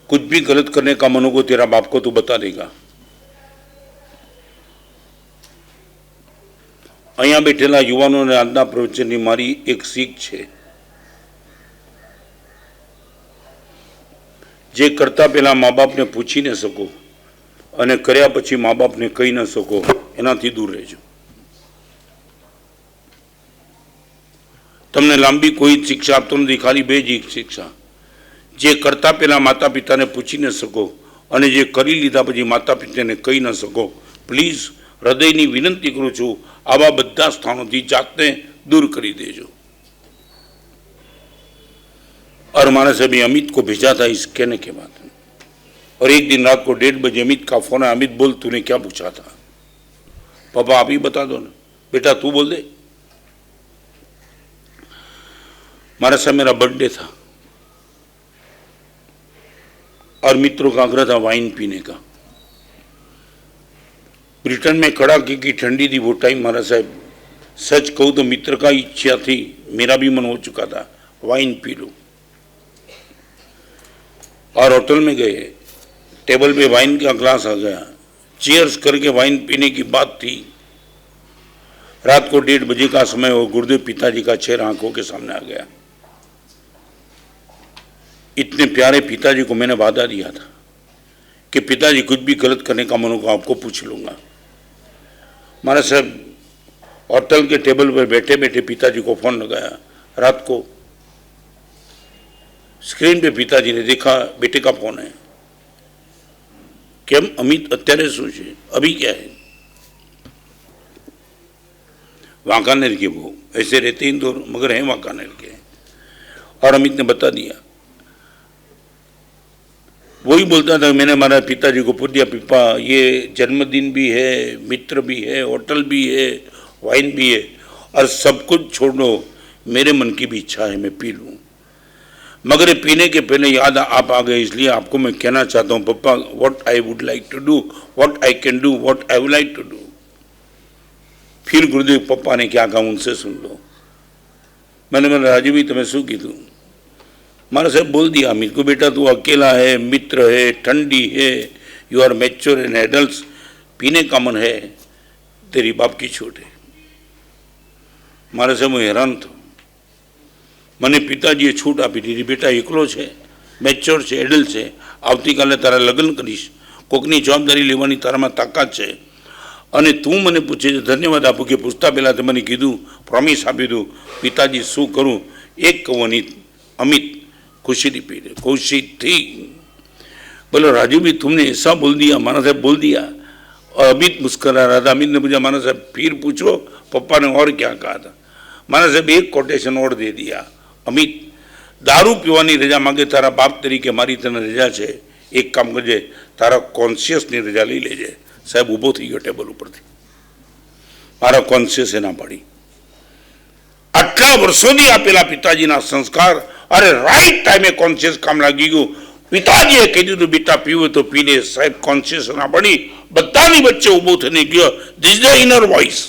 कुछ भी गलत करने का मन हो तेरा बाप को तू बता देगा। અહીંયા બેઠેલા યુવાનોને આજના પ્રવચનની મારી એક શીખ છે, જે કરતા પહેલા મા બાપને પૂછી ન શકો અને કર્યા પછી મા બાપને કહી ન શકો, એનાથી દૂર રહેજો। તમને લાંબી કોઈ શિક્ષા આપતો નથી, ખાલી 2 જ શિક્ષા, જે કરતા પહેલા માતા પિતાને પૂછી ન શકો અને જે કરી લીધા પછી માતા પિતાને કહી ન શકો, પ્લીઝ હૃદયની વિનંતી કરું છું, આવા બધા સ્થાનોથી જાતને दूर કરી દેજો। और हमारा सभी अमित को भेजा था इस कहने के बाद, और एक दिन रात को 1:30 बजे अमित का फोन आया, अमित बोल तूने क्या पूछा था? पापा आप ही बता दो ना। बेटा तू बोल दे। हमारा साहब मेरा बर्थडे था और मित्रों का आग्रह था वाइन पीने का। ब्रिटेन में कड़ाके की ठंडी थी वो टाइम, हमारा साहब सच कहूँ तो मित्र का इच्छा थी, मेरा भी मन हो चुका था वाइन पी लूं। और होटल में गए, टेबल पे वाइन का ग्लास आ गया, चीयर्स करके वाइन पीने की बात थी। रात को 1:30 बजे का समय हो, गुरुदेव पिताजी का चेहरा आंखों के सामने आ गया। इतने प्यारे पिताजी को मैंने वादा दिया था कि पिताजी कुछ भी गलत करने का मन होगा आपको पूछ लूंगा। हमारा साहब होटल के टेबल पर बैठे बैठे पिताजी को फोन लगाया। रात को स्क्रीन पे पिताजी ने देखा बेटे का फोन है। કેમ અમિત અત્યારે શું છે, अभी क्या है? वांकानेर के वो ऐसे रहते इंदौर मगर हैं वांकानेर के। और अमित ने बता दिया, वही बोलता था, मैंने हमारा पिताजी को पूछ दिया, पिपा ये जन्मदिन भी है, मित्र भी है, होटल भी है, वाइन भी है, और सब कुछ छोड़ो, मेरे मन की भी इच्छा है मैं पी लूँ, मगर ये पीने के पहले याद आप आ गए, इसलिए आपको मैं कहना चाहता हूँ पप्पा, what I would like to do, what I can do, what I would like to do. फिर गुरुदेव पप्पा ने क्या कहा उनसे सुन लो। मैंने बोला राजू भी तुम्हें शू कीधું? मारा साहब बोल दिया अमित को, बेटा तू अकेला है, मित्र है, ठंडी है, you are mature and adult, पीने का मन है, तेरी बाप की छूट है। मारा साहब હું હેરાન થયો, મને પિતાજીએ છૂટ આપી દીધી, બેટા એકલો છે, મેચ્યોર છે, એડલ્ટ છે, આવતીકાલે તારા લગ્ન કરીશ, કોકની જવાબદારી લેવાની તારામાં તાકાત છે, અને તું મને પૂછે છે ધન્યવાદ આપું કે પૂછતા પહેલાં તે મને કીધું, પ્રોમિસ આપી દઉં, પિતાજી શું કરું? એક કહું अमित खुशी पी रहे, खुशी थी। बोलो राजू भी तुमने ऐसा बोल दिया? माना साहब बोल दिया। और अमित मुस्करा रहा था। अमित ने पूछा माना साहब फिर पूछो, पप्पा ने और क्या कहा था? माना साहब एक कोटेशन और दे दिया, अमित दारू पीवानी रजा मांगे तारा बाप तरीके मारी तने रजा है, एक काम करजे, तारा कॉन्शियसनी रजा लई लेजे। साहेब ऊभो थई गयो टेबल उपरथी, मारा कॉन्शियस ना पड़ी। आटला वर्षोथी आपेला पिताजीना संस्कार, अरे राइट टाइमे कॉन्शियस काम लागी गयो। पिताजीए कही दीधुं बेटा पीवो तो पी ले, साहेब कॉन्शियस ना पड़ी, बधानी वच्चे ऊभो थईने गयो, दिस द इनर वॉइस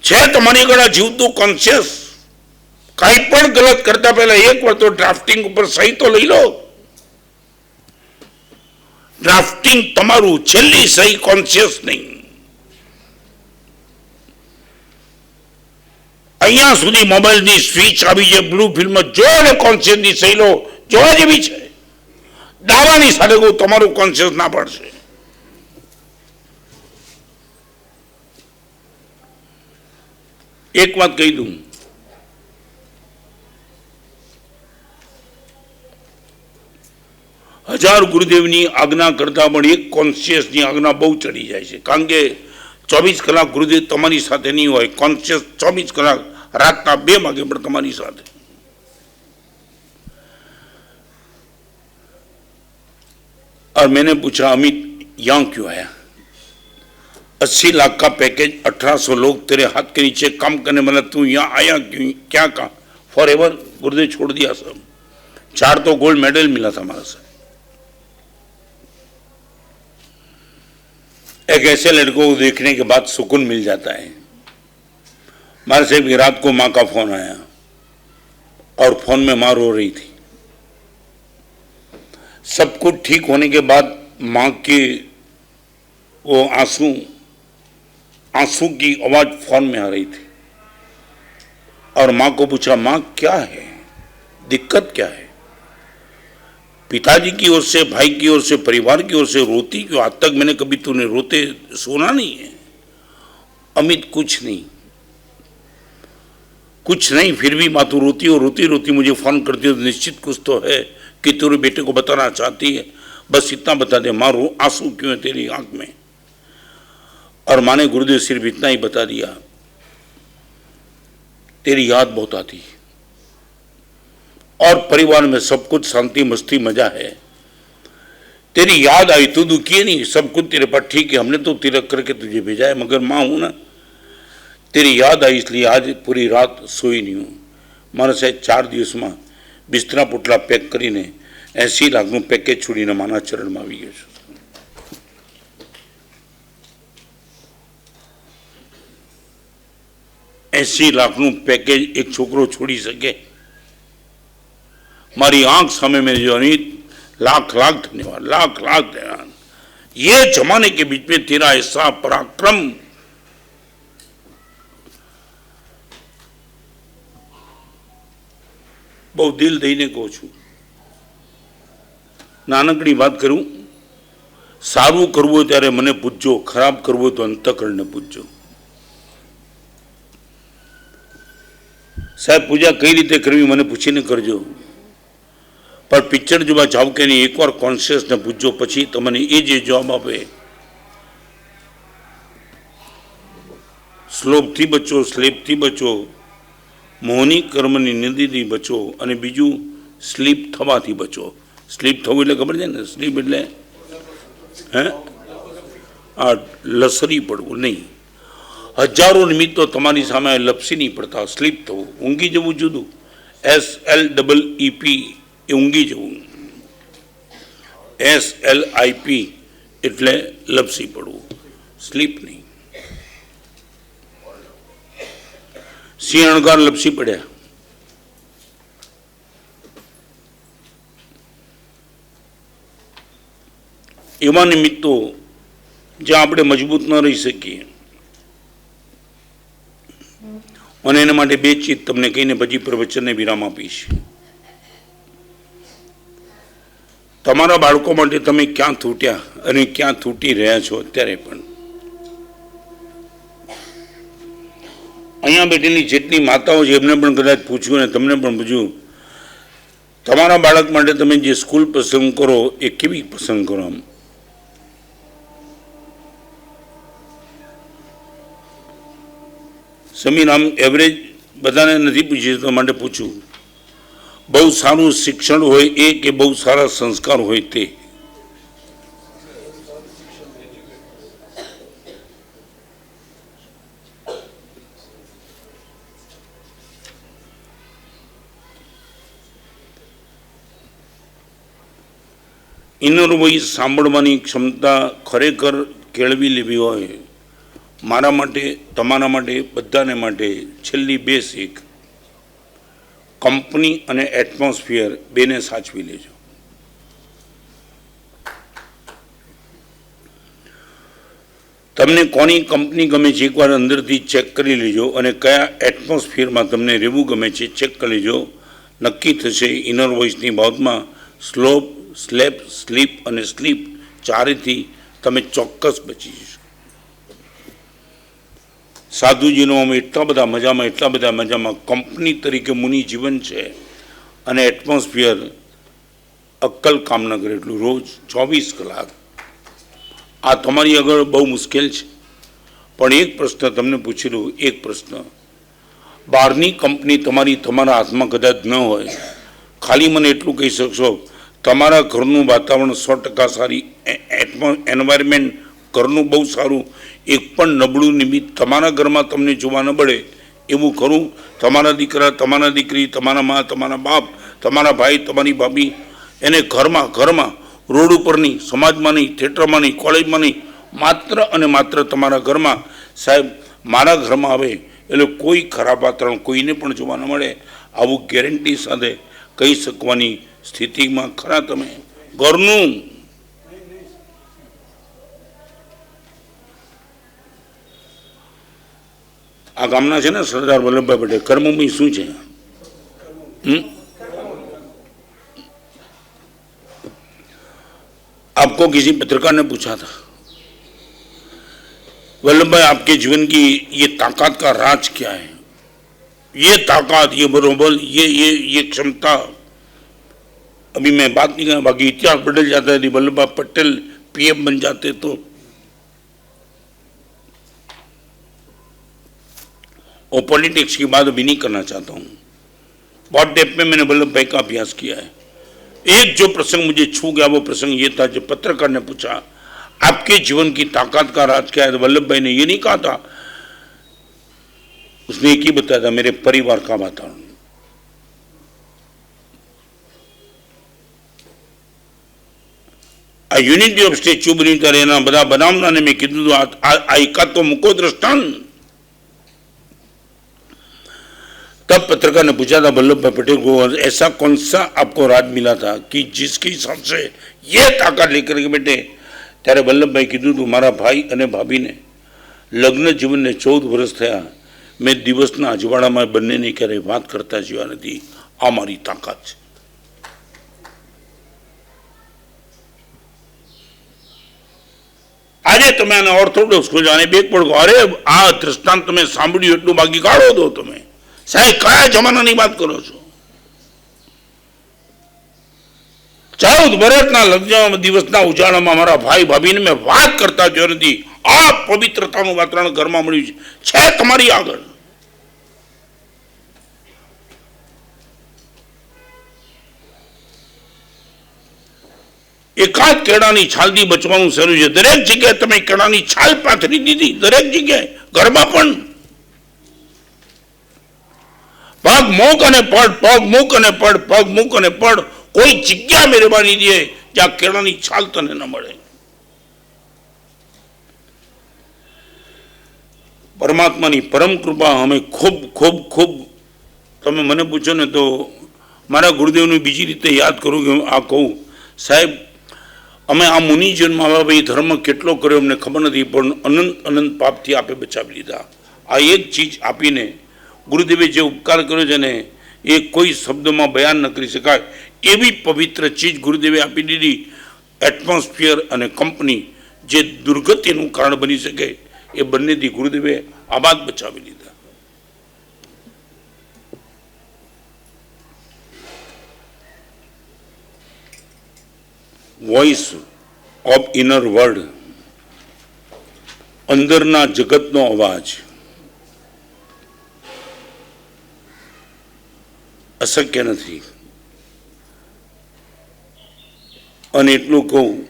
छे तमारी गळा जीवतुं कॉन्शियस। काई पण गलत करता पहला एक વાર तो ड्राफ्टिंग ऊपर सही तो लई लो। ड्राफ्टिंग तमारू छेल्ली सही कॉन्शियस नहीं। अहींया सुधी मोबाइलनी स्विच आवी जे ब्लू फिल्म जो ने कॉन्शियस नी सही लो, जोवा जेवी छे। दावानी साथे को तमारू कॉन्शियस ना पड़शे। एक बात कही दूं, हजार गुरुदेवनी आज्ञा करता पण एक कॉन्शियसनी आज्ञा बहु चढ़ी जाए छे, कारण के 24 कलाक गुरुदेव तमारी साथे नहीं होय, कॉन्शियस 24 कलाक रातना 2 वागे पण तमारी साथे। और मैंने पूछा अमित यहाँ क्यों आया? 80 लाख का पैकेज, 1800 लोग तेरे हाथ के नीचे काम करने वाला, तू यहाँ आया क्यों? क्या कहा? फॉर एवर गुरुदेव छोड़ दिया सब। 4 तो गोल्ड मेडल मिला था हमारा साथ। एक ऐसे लड़कों को देखने के बाद सुकून मिल जाता है। हमारे से भी रात को माँ का फोन आया और फोन में माँ रो रही थी। सब कुछ ठीक होने के बाद माँ के वो आंसू की आवाज फोन में आ रही थी। और माँ को पूछा, माँ क्या है, दिक्कत क्या है? पिताजी की ओर से, भाई की ओर से, परिवार की ओर से रोती क्यों? आज तक मैंने कभी तूने रोते सुना नहीं है। अमित कुछ नहीं, कुछ नहीं, फिर भी माँ तू रोती हो, रोती रोती मुझे फोन करती हो, तो निश्चित कुछ तो है कि तेरे बेटे को बताना चाहती है। बस इतना बता दे माँ, रो आंसू क्यों है तेरी आंख में? और माँ ने गुरुदेव सिर्फ इतना ही बता दिया, तेरी याद बहुत आती है और परिवार में सब कुछ शांति मस्ती मजा है। तेरी याद आई, तू दुखी नहीं, सब कुछ तेरे पास ठीक है, हमने तो तिलक करके तुझे भेजा है, मगर माँ हूं ना, तेरी याद आई इसलिए आज पूरी रात सोई नहीं हूँ। मारा साहेब 4 दिवस में बिस्तरा पोटला पैक करीने 80 लाखનું પેકેજ છોડીને માના ચરણમાં આવી ગયો છું। 80 લાખનું પેકેજ એક છોકરો છોડી શકે? મારી आंख सामे में जो अनित, लाख लाख धन्यवाद, लाख लाख धन्यवाद। ये जमाने के बीच में तेरा ऐसा पराक्रम, बहुत दिल दईने कहूं छू। नानकड़ी बात करूं, सारू करवू त्यारे मने पूछजो, खराब करवू तो अंतकरण ने पूछजो। साहेब पूजा कई रीते करवी मने पूछीने करजो। પણ પિક્ચર જોવા જાવ કે નહીં, એકવાર કોન્શિયસને પૂછજો, પછી તમને એ જે જવાબ આપે, સ્લોપથી બચો, સ્લીપથી બચો, મોહની કર્મની નિંદીથી બચો, અને બીજું સ્લીપ થવાથી બચો. સ્લીપ થવું એટલે ખબર છે ને, સ્લીપ એટલે આ લસરી પડવું નહીં. હજારો નિમિત્તો તમારી સામે લપસી નહીં પડતા. સ્લીપ થવું, ઊંઘી જવું જુદું. SLEEP એ ઊંઘી જવું. SLIP એટલે લપસી પડવું, સ્લીપ નહીં. સિંહ અણગાર લપસી પડ્યા. એવા નિમિત્તો જ્યાં આપણે મજબૂત ન રહી શકીએ, અને એના માટે બે ચીજ તમને કહીને પછી પ્રવચનને વિરામ આપીશ. તમારા બાળકો માટે તમે ક્યાં તૂટ્યા અને ક્યાં તૂટી રહ્યા છો અત્યારે પણ. અહીંયા બેઠેલી જેટલી માતાઓ છે એમને પણ કદાચ પૂછ્યું અને તમને પણ પૂછ્યું, તમારા બાળક માટે તમે જે સ્કૂલ પસંદ કરો એ કેવી પસંદ કરો? આમ સમીર, આમ એવરેજ બધાને નથી પૂછ્યું, તો માટે પૂછું, બહુ સારું શિક્ષણ હોય એ કે બહુ સારા સંસ્કાર હોય તે? ઇનર વોઇસ સાંભળવાની ક્ષમતા ખરેખર કેળવી લેવી હોય, મારા માટે, તમારા માટે, બધાને માટે છેલ્લી બે શીખ, કંપની અને એટમોસ્ફિયર બેને સાચવી લેજો. તમને કોની કંપની ગમે છે એકવાર અંદરથી ચેક કરી લેજો, અને કયા એટમોસ્ફિયરમાં તમને રહેવું ગમે છે ચેક કરી લેજો. નક્કી થશે ઇનર વોઇસની બાબતમાં સ્લોપ, સ્લેપ, સ્લીપ અને સ્લીપ ચારેથી તમે ચોક્કસ બચી જશો. સાધુજીનો અમે એટલા બધા મજામાં કંપની તરીકે મુનિ જીવન છે, અને એટમોસ્ફિયર અક્કલ કામ ન કરે એટલું રોજ 24 કલાક. આ તમારી આગળ બહુ મુશ્કેલ છે, પણ એક પ્રશ્ન તમને પૂછી લઉં, એક પ્રશ્ન. બહારની કંપની તમારા હાથમાં કદાચ ન હોય, ખાલી મને એટલું કહી શકશો, તમારા ઘરનું વાતાવરણ 100% સારી એન્વાયરમેન્ટ, ઘરનું બહુ સારું, એક પણ નબળું નિમિત્ત તમારા ઘરમાં તમને જોવા ન મળે એવું ખરું? તમારા દીકરા, તમારા દીકરી, તમારા મા, તમારા બાપ, તમારા ભાઈ, તમારી ભાભી, એને ઘરમાં રોડ ઉપરની, સમાજમાં નહીં, થિયેટરમાં નહીં, કોલેજમાં નહીં, માત્ર અને માત્ર તમારા ઘરમાં. સાહેબ, મારા ઘરમાં આવે એટલે કોઈ ખરાબ વાતાવરણ કોઈને પણ જોવા ન મળે, આવું ગેરંટી સાથે કહી શકવાની સ્થિતિમાં ખરા તમે? ઘરનું આ ગામના છે ને સરદાર વલ્લભભાઈ પટેલ, કર્મભૂમિ શું છે? आपको किसी पत्रकार ने पूछा था, वल्लभ भाई आपके जीवन की ये ताकत का राज क्या है? ये ताकत, ये मनोबल, ये क्षमता, अभी मैं बात नहीं कर, बाकी इतिहास बदल जाता है, वल्लभ भाई पटेल PM बन जाते तो. और पॉलिटिक्स की बात अभी नहीं करना चाहता हूँ. बहुत डेप में मैंने वल्लभ भाई का अभ्यास किया है. एक जो प्रसंग मुझे छू गया वो प्रसंग ये था, जब पत्रकार ने पूछा आपके जीवन की ताकत का राज क्या है, तो वल्लभ भाई ने ये नहीं कहा था, उसने एक ही बताया था, मेरे परिवार का वातावरण. आ यूनिटी ऑफ स्टेच्यू बनी तरह ना बदा बनावना ने मैं कीधु आ एकाद तो मुको दृष्टांत. तब पत्रकार ने पूछा था वल्लभ भाई पटेल को, ऐसा कौन सा आपको राज मिला था कि जिसके हिसाब से ये ताकत लेकर के बैठे? त्यारे वल्लभ भाई कीधु तू, मारा भाई अने भाभी ने लग्न जीवन ने 14 वर्ष थया, मैं दिवसना अजवाड़ा में बने ने क्यारे बात करता जीवा नथी. आ मारी ताकत छे. આજે તમે આને ઓર્થોડોક્સ ખોજો અને બેક પડો, અરે આ દૃષ્ટાંત તમે સાંભળ્યું એટલું બાકી કાઢો દો તમે. સાહેબ કયા જમાનાની વાત કરો છો? વર્ષના લગ્ન દિવસના ઉજાળામાં મારા ભાઈ ભાભીને મેં વાત કરતા જોઈ નથી. આ પવિત્રતાનું વાતાવરણ ઘરમાં મળ્યું છે તમારી આગળ. એકાદ કેળાની છાલથી બચવાનું શરૂ છે. દરેક જગ્યાએ તમે કેળાની છાલ પાથરી દીધી, દરેક જગ્યાએ, ઘરમાં પણ. પગ મૂક અને પડ, પગ મૂક અને પડ, પગ મૂક અને પડ. કોઈ જગ્યા મહેરબાની દે જ્યાં કેળાની છાલ તને ન મળે. પરમાત્માની પરમ કૃપા અમે ખૂબ ખૂબ ખૂબ, તમે મને પૂછો ને તો મારા ગુરુદેવને બીજી રીતે યાદ કરું કે આ કહું, સાહેબ અમે આ મુનિજનમાં આવ્યા ભાઈ, ધર્મ કેટલો કર્યો અમને ખબર નથી, પણ અનંત અનંત પાપથી આપે બચાવી લીધા. આ એક ચીજ આપીને ગુરુદેવે જે ઉપકાર કર્યો છે ને એ કોઈ શબ્દમાં બયાન ન કરી શકાય. એવી પવિત્ર ચીજ ગુરુદેવે આપી દીધી. એટમોસ્ફિયર અને કંપની જે દુર્ગતિનું કારણ બની શકે એ બંનેથી ગુરુદેવે આબાદ બચાવી લીધા. વોઇસ ઓફ ઇનર વર્લ્ડ, અંદરના જગતનો અવાજ. અશક્ય નથી. અને એટલું કહું,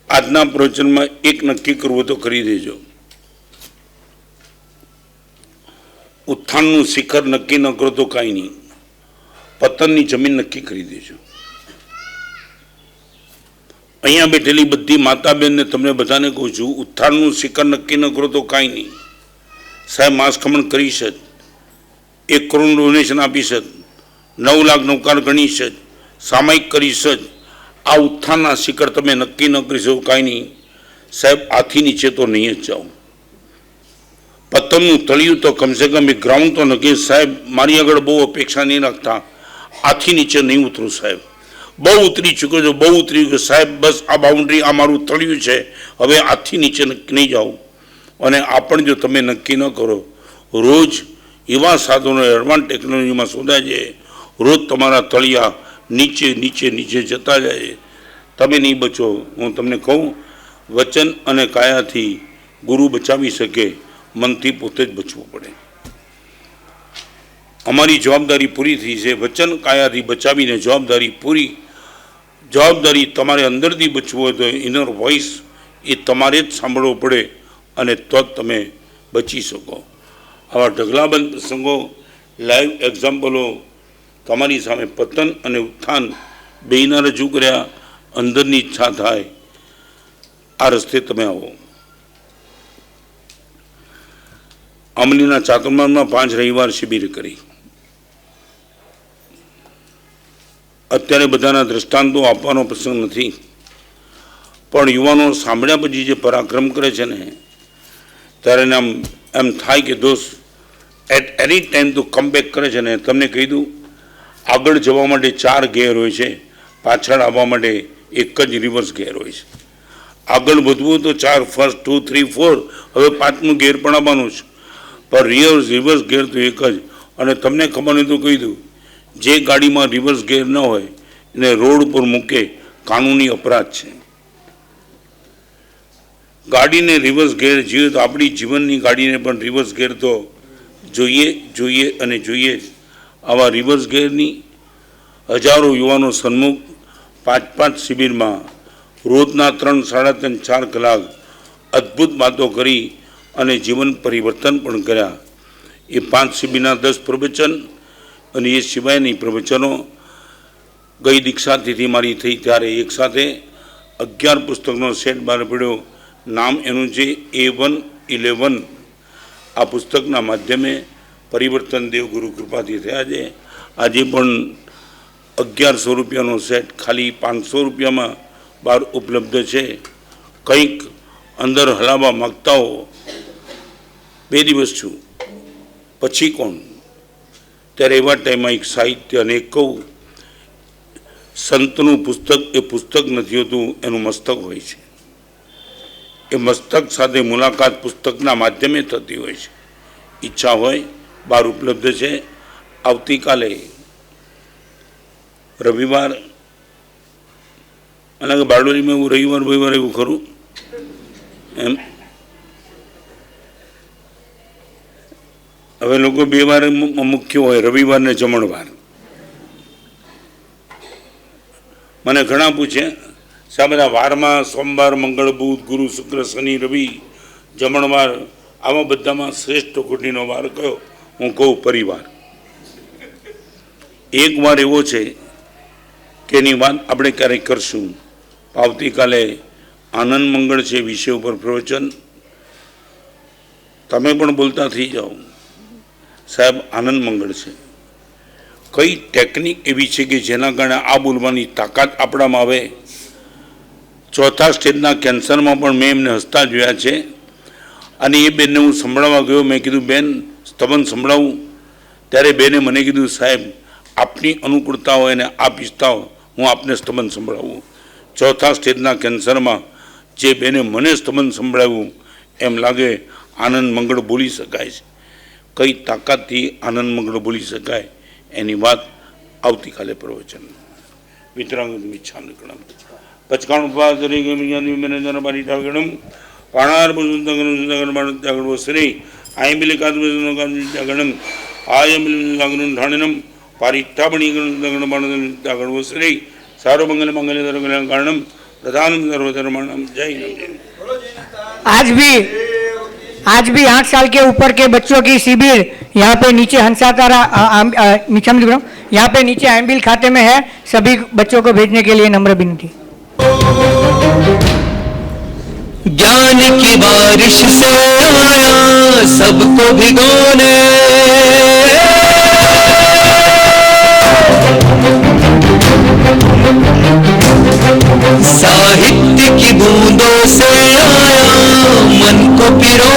આજના પ્રવચનમાં એક નક્કી કરવું તો કરી દેજો. ઉત્થાનનું શિખર નક્કી ન કરો તો કાંઈ નહીં, પતનની જમીન નક્કી કરી દેજો. અહીંયા બેઠેલી બધી માતા બહેનને તમને બધાને કહું છું, ઉત્થાનનું શિખર નક્કી ન કરો તો કાંઈ નહીં. સાહેબ માસ ખમણ કરીશ જ, 1 કરોડ ડોનેશન આપીશ જ, 9 લાખ નૌકાર ગણીશ જ, સામાયિક કરીશ જ. આ ઉત્થાનના શિખર તમે નક્કી ન કરી શકો કાંઈ નહીં. સાહેબ આથી નીચે તો નહીં જ જાઓ. પતનનું તળિયું તો કમસે કમ એક ગ્રાઉન્ડ તો નક્કી. સાહેબ મારી આગળ બહુ અપેક્ષા નહીં રાખતા, આથી નીચે નહીં ઉતરું સાહેબ. બહુ ઉતરી ચૂક્યો છો, બહુ ઉતરી ગયો સાહેબ. બસ આ બાઉન્ડ્રી, આ મારું તળિયું છે, હવે આથી નીચે નહીં જાઓ. અને આ પણ જો તમે નક્કી ન કરો, રોજ એવા સાધનો એડવાન્સ ટેકનોલોજીમાં શોધાય છે, રોજ તમારા તળિયા નીચે નીચે નીચે જતા જાય. તમે નહીં બચો. હું તમને કહું, વચન અને કાયાથી ગુરુ બચાવી શકે, મનથી પોતે જ બચવું પડે. અમારી જવાબદારી પૂરી થઈ છે. વચન કાયાથી બચાવીને જવાબદારી પૂરી. જવાબદારી તમારે અંદરથી બચવું હોય તો ઇનર વોઇસ એ તમારે જ સાંભળવો પડે, અને તો જ તમે બચી શકો. આવા ઢગલાબંધ પ્રસંગો, લાઈવ એક્ઝામ્પલો તમારી સામે પતન અને ઉત્થાન બેયના રજૂ કર્યા. અંદરની ઈચ્છા થાય આ રસ્તે તમે આવો. અમલીના ચાતુર્માસમાં 5 રવિવાર શિબિર કરી. અત્યારે બધાના દ્રષ્ટાંતો આપવાનો પ્રસંગ નથી, પણ યુવાનો સાંભળ્યા પછી જે પરાક્રમ કરે છે ને, ત્યારે એમ થાય કે દોસ્ત એટ એની ટાઈમ તો કમબેક કરે છે ને. તમને કહી દઉં, આગળ જવા માટે 4 ગેર હોય છે, પાછળ આવવા માટે એક જ રિવર્સ ગેર હોય છે. આગળ વધવું તો 4, ફર્સ્ટ 2, 3, 4, હવે 5મું ગેર પણ આવવાનું છે, પણ રિવર્સ ગેર તો એક જ. અને તમને ખબર નહીં તો કહી દઉં, જે ગાડીમાં રિવર્સ ગેર ન હોય એને રોડ ઉપર મૂકે કાનૂની અપરાધ છે. ગાડીને રિવર્સ ગેર જોઈએ તો આપણી જીવનની ગાડીને પણ રિવર્સ ગેર તો જોઈએ જોઈએ અને જોઈએ જ. આવા રિવર્સ ગેરની હજારો યુવાનો સન્મુખ 5-5 શિબિરમાં રોજના 3, 3.5, 4 કલાક અદ્ભુત વાતો કરી અને જીવન પરિવર્તન પણ કર્યા. એ 5 શિબિરના 10 પ્રવચન અને એ સિવાયની પ્રવચનો ગઈ દીક્ષાતિથિ મારી થઈ ત્યારે એક સાથે 11 પુસ્તકનો સેટ બહાર પડ્યો. નામ એનું છે A111. આ પુસ્તકના માધ્યમે પરિવર્તન દેવગુરુ કૃપાથી થયા છે. આજે પણ 1100 રૂપિયાનો સેટ ખાલી 500 રૂપિયામાં બહાર ઉપલબ્ધ છે. કંઈક અંદર હલાવવા માગતા હો, 2 દિવસ છું પછી કોણ? ત્યારે એવા ટાઈમમાં એક સાહિત્ય અને એક કહું, સંતનું પુસ્તક એ પુસ્તક નથી હોતું, એનું મસ્તક હોય છે. એ મસ્તક સાથે મુલાકાત પુસ્તકના માધ્યમે થતી હોય છે. ઈચ્છા હોય બહાર ઉપલબ્ધ છે. આવતીકાલે રવિવાર મને કે બારડોલીમાં એવું રવિવાર એવું ખરું એમ. હવે લોકો બે વાર મુખ્ય હોય, રવિવાર ને જમણવાર. મને ઘણા પૂછે સાહેબ બધા વારમાં સોમવાર, મંગળ, બુધ, ગુરુ, શુક્ર, શનિ, રવિ, જમણવાર, આવા બધામાં શ્રેષ્ઠ કોટીનો વાર કયો? હું કહું પરિવાર. એક વાર એવો છે કે એની વાત આપણે ક્યારેક કરશું. આવતીકાલે આનંદ મંગળ છે વિષય ઉપર પ્રવચન. તમે પણ બોલતા થઈ જાઓ સાહેબ આનંદ મંગળ છે. કઈ ટેકનિક એવી છે કે જેના કારણે આ બોલવાની તાકાત આપણામાં આવે. ચોથા સ્ટેજના કેન્સરમાં પણ મેં એમને હસતા જોયા છે. અને એ બેનને હું સંભળાવવા ગયો, મેં કીધું બેન સ્તવન સંભળાવું, ત્યારે બેને મને કીધું સાહેબ આપની અનુકૂળતા હોય અને આપ ઈચ્છતા હો હું આપને સ્તવન સંભળાવું. ચોથા સ્ટેજના કેન્સરમાં જે બેને મને સ્તવન સંભળાવ્યું એમ લાગે આનંદ મંગળ બોલી શકાય છે. કઈ તાકાતથી આનંદ મંગળ બોલી શકાય એની વાત આવતીકાલે પ્રવચન. વિતરાંગ ઈચ્છા નિકણમ પચકાણ ઉપવાસ બારી ટાગણમ પાણાર પુરુષ શ્રી આયમિલ કાદગણમ આયમિલ ઢાણનમ પારિઠાબણી ગણ શ્રી સારો મંગલ મંગલ કારણમ પ્રધાનમ સર્વધર્માણમ. જય હિન્દ. आज भी 8 साल के ऊपर के बच्चों की शिविर यहाँ पे नीचे हंसातारा यहाँ पे नीचे आम्बिल खाते में है. सभी बच्चों को भेजने के लिए नम्र विनती. ज्ञान की बारिश से आया सबको भिगोने, साहित्य की बूंदों से आया मन को पिरो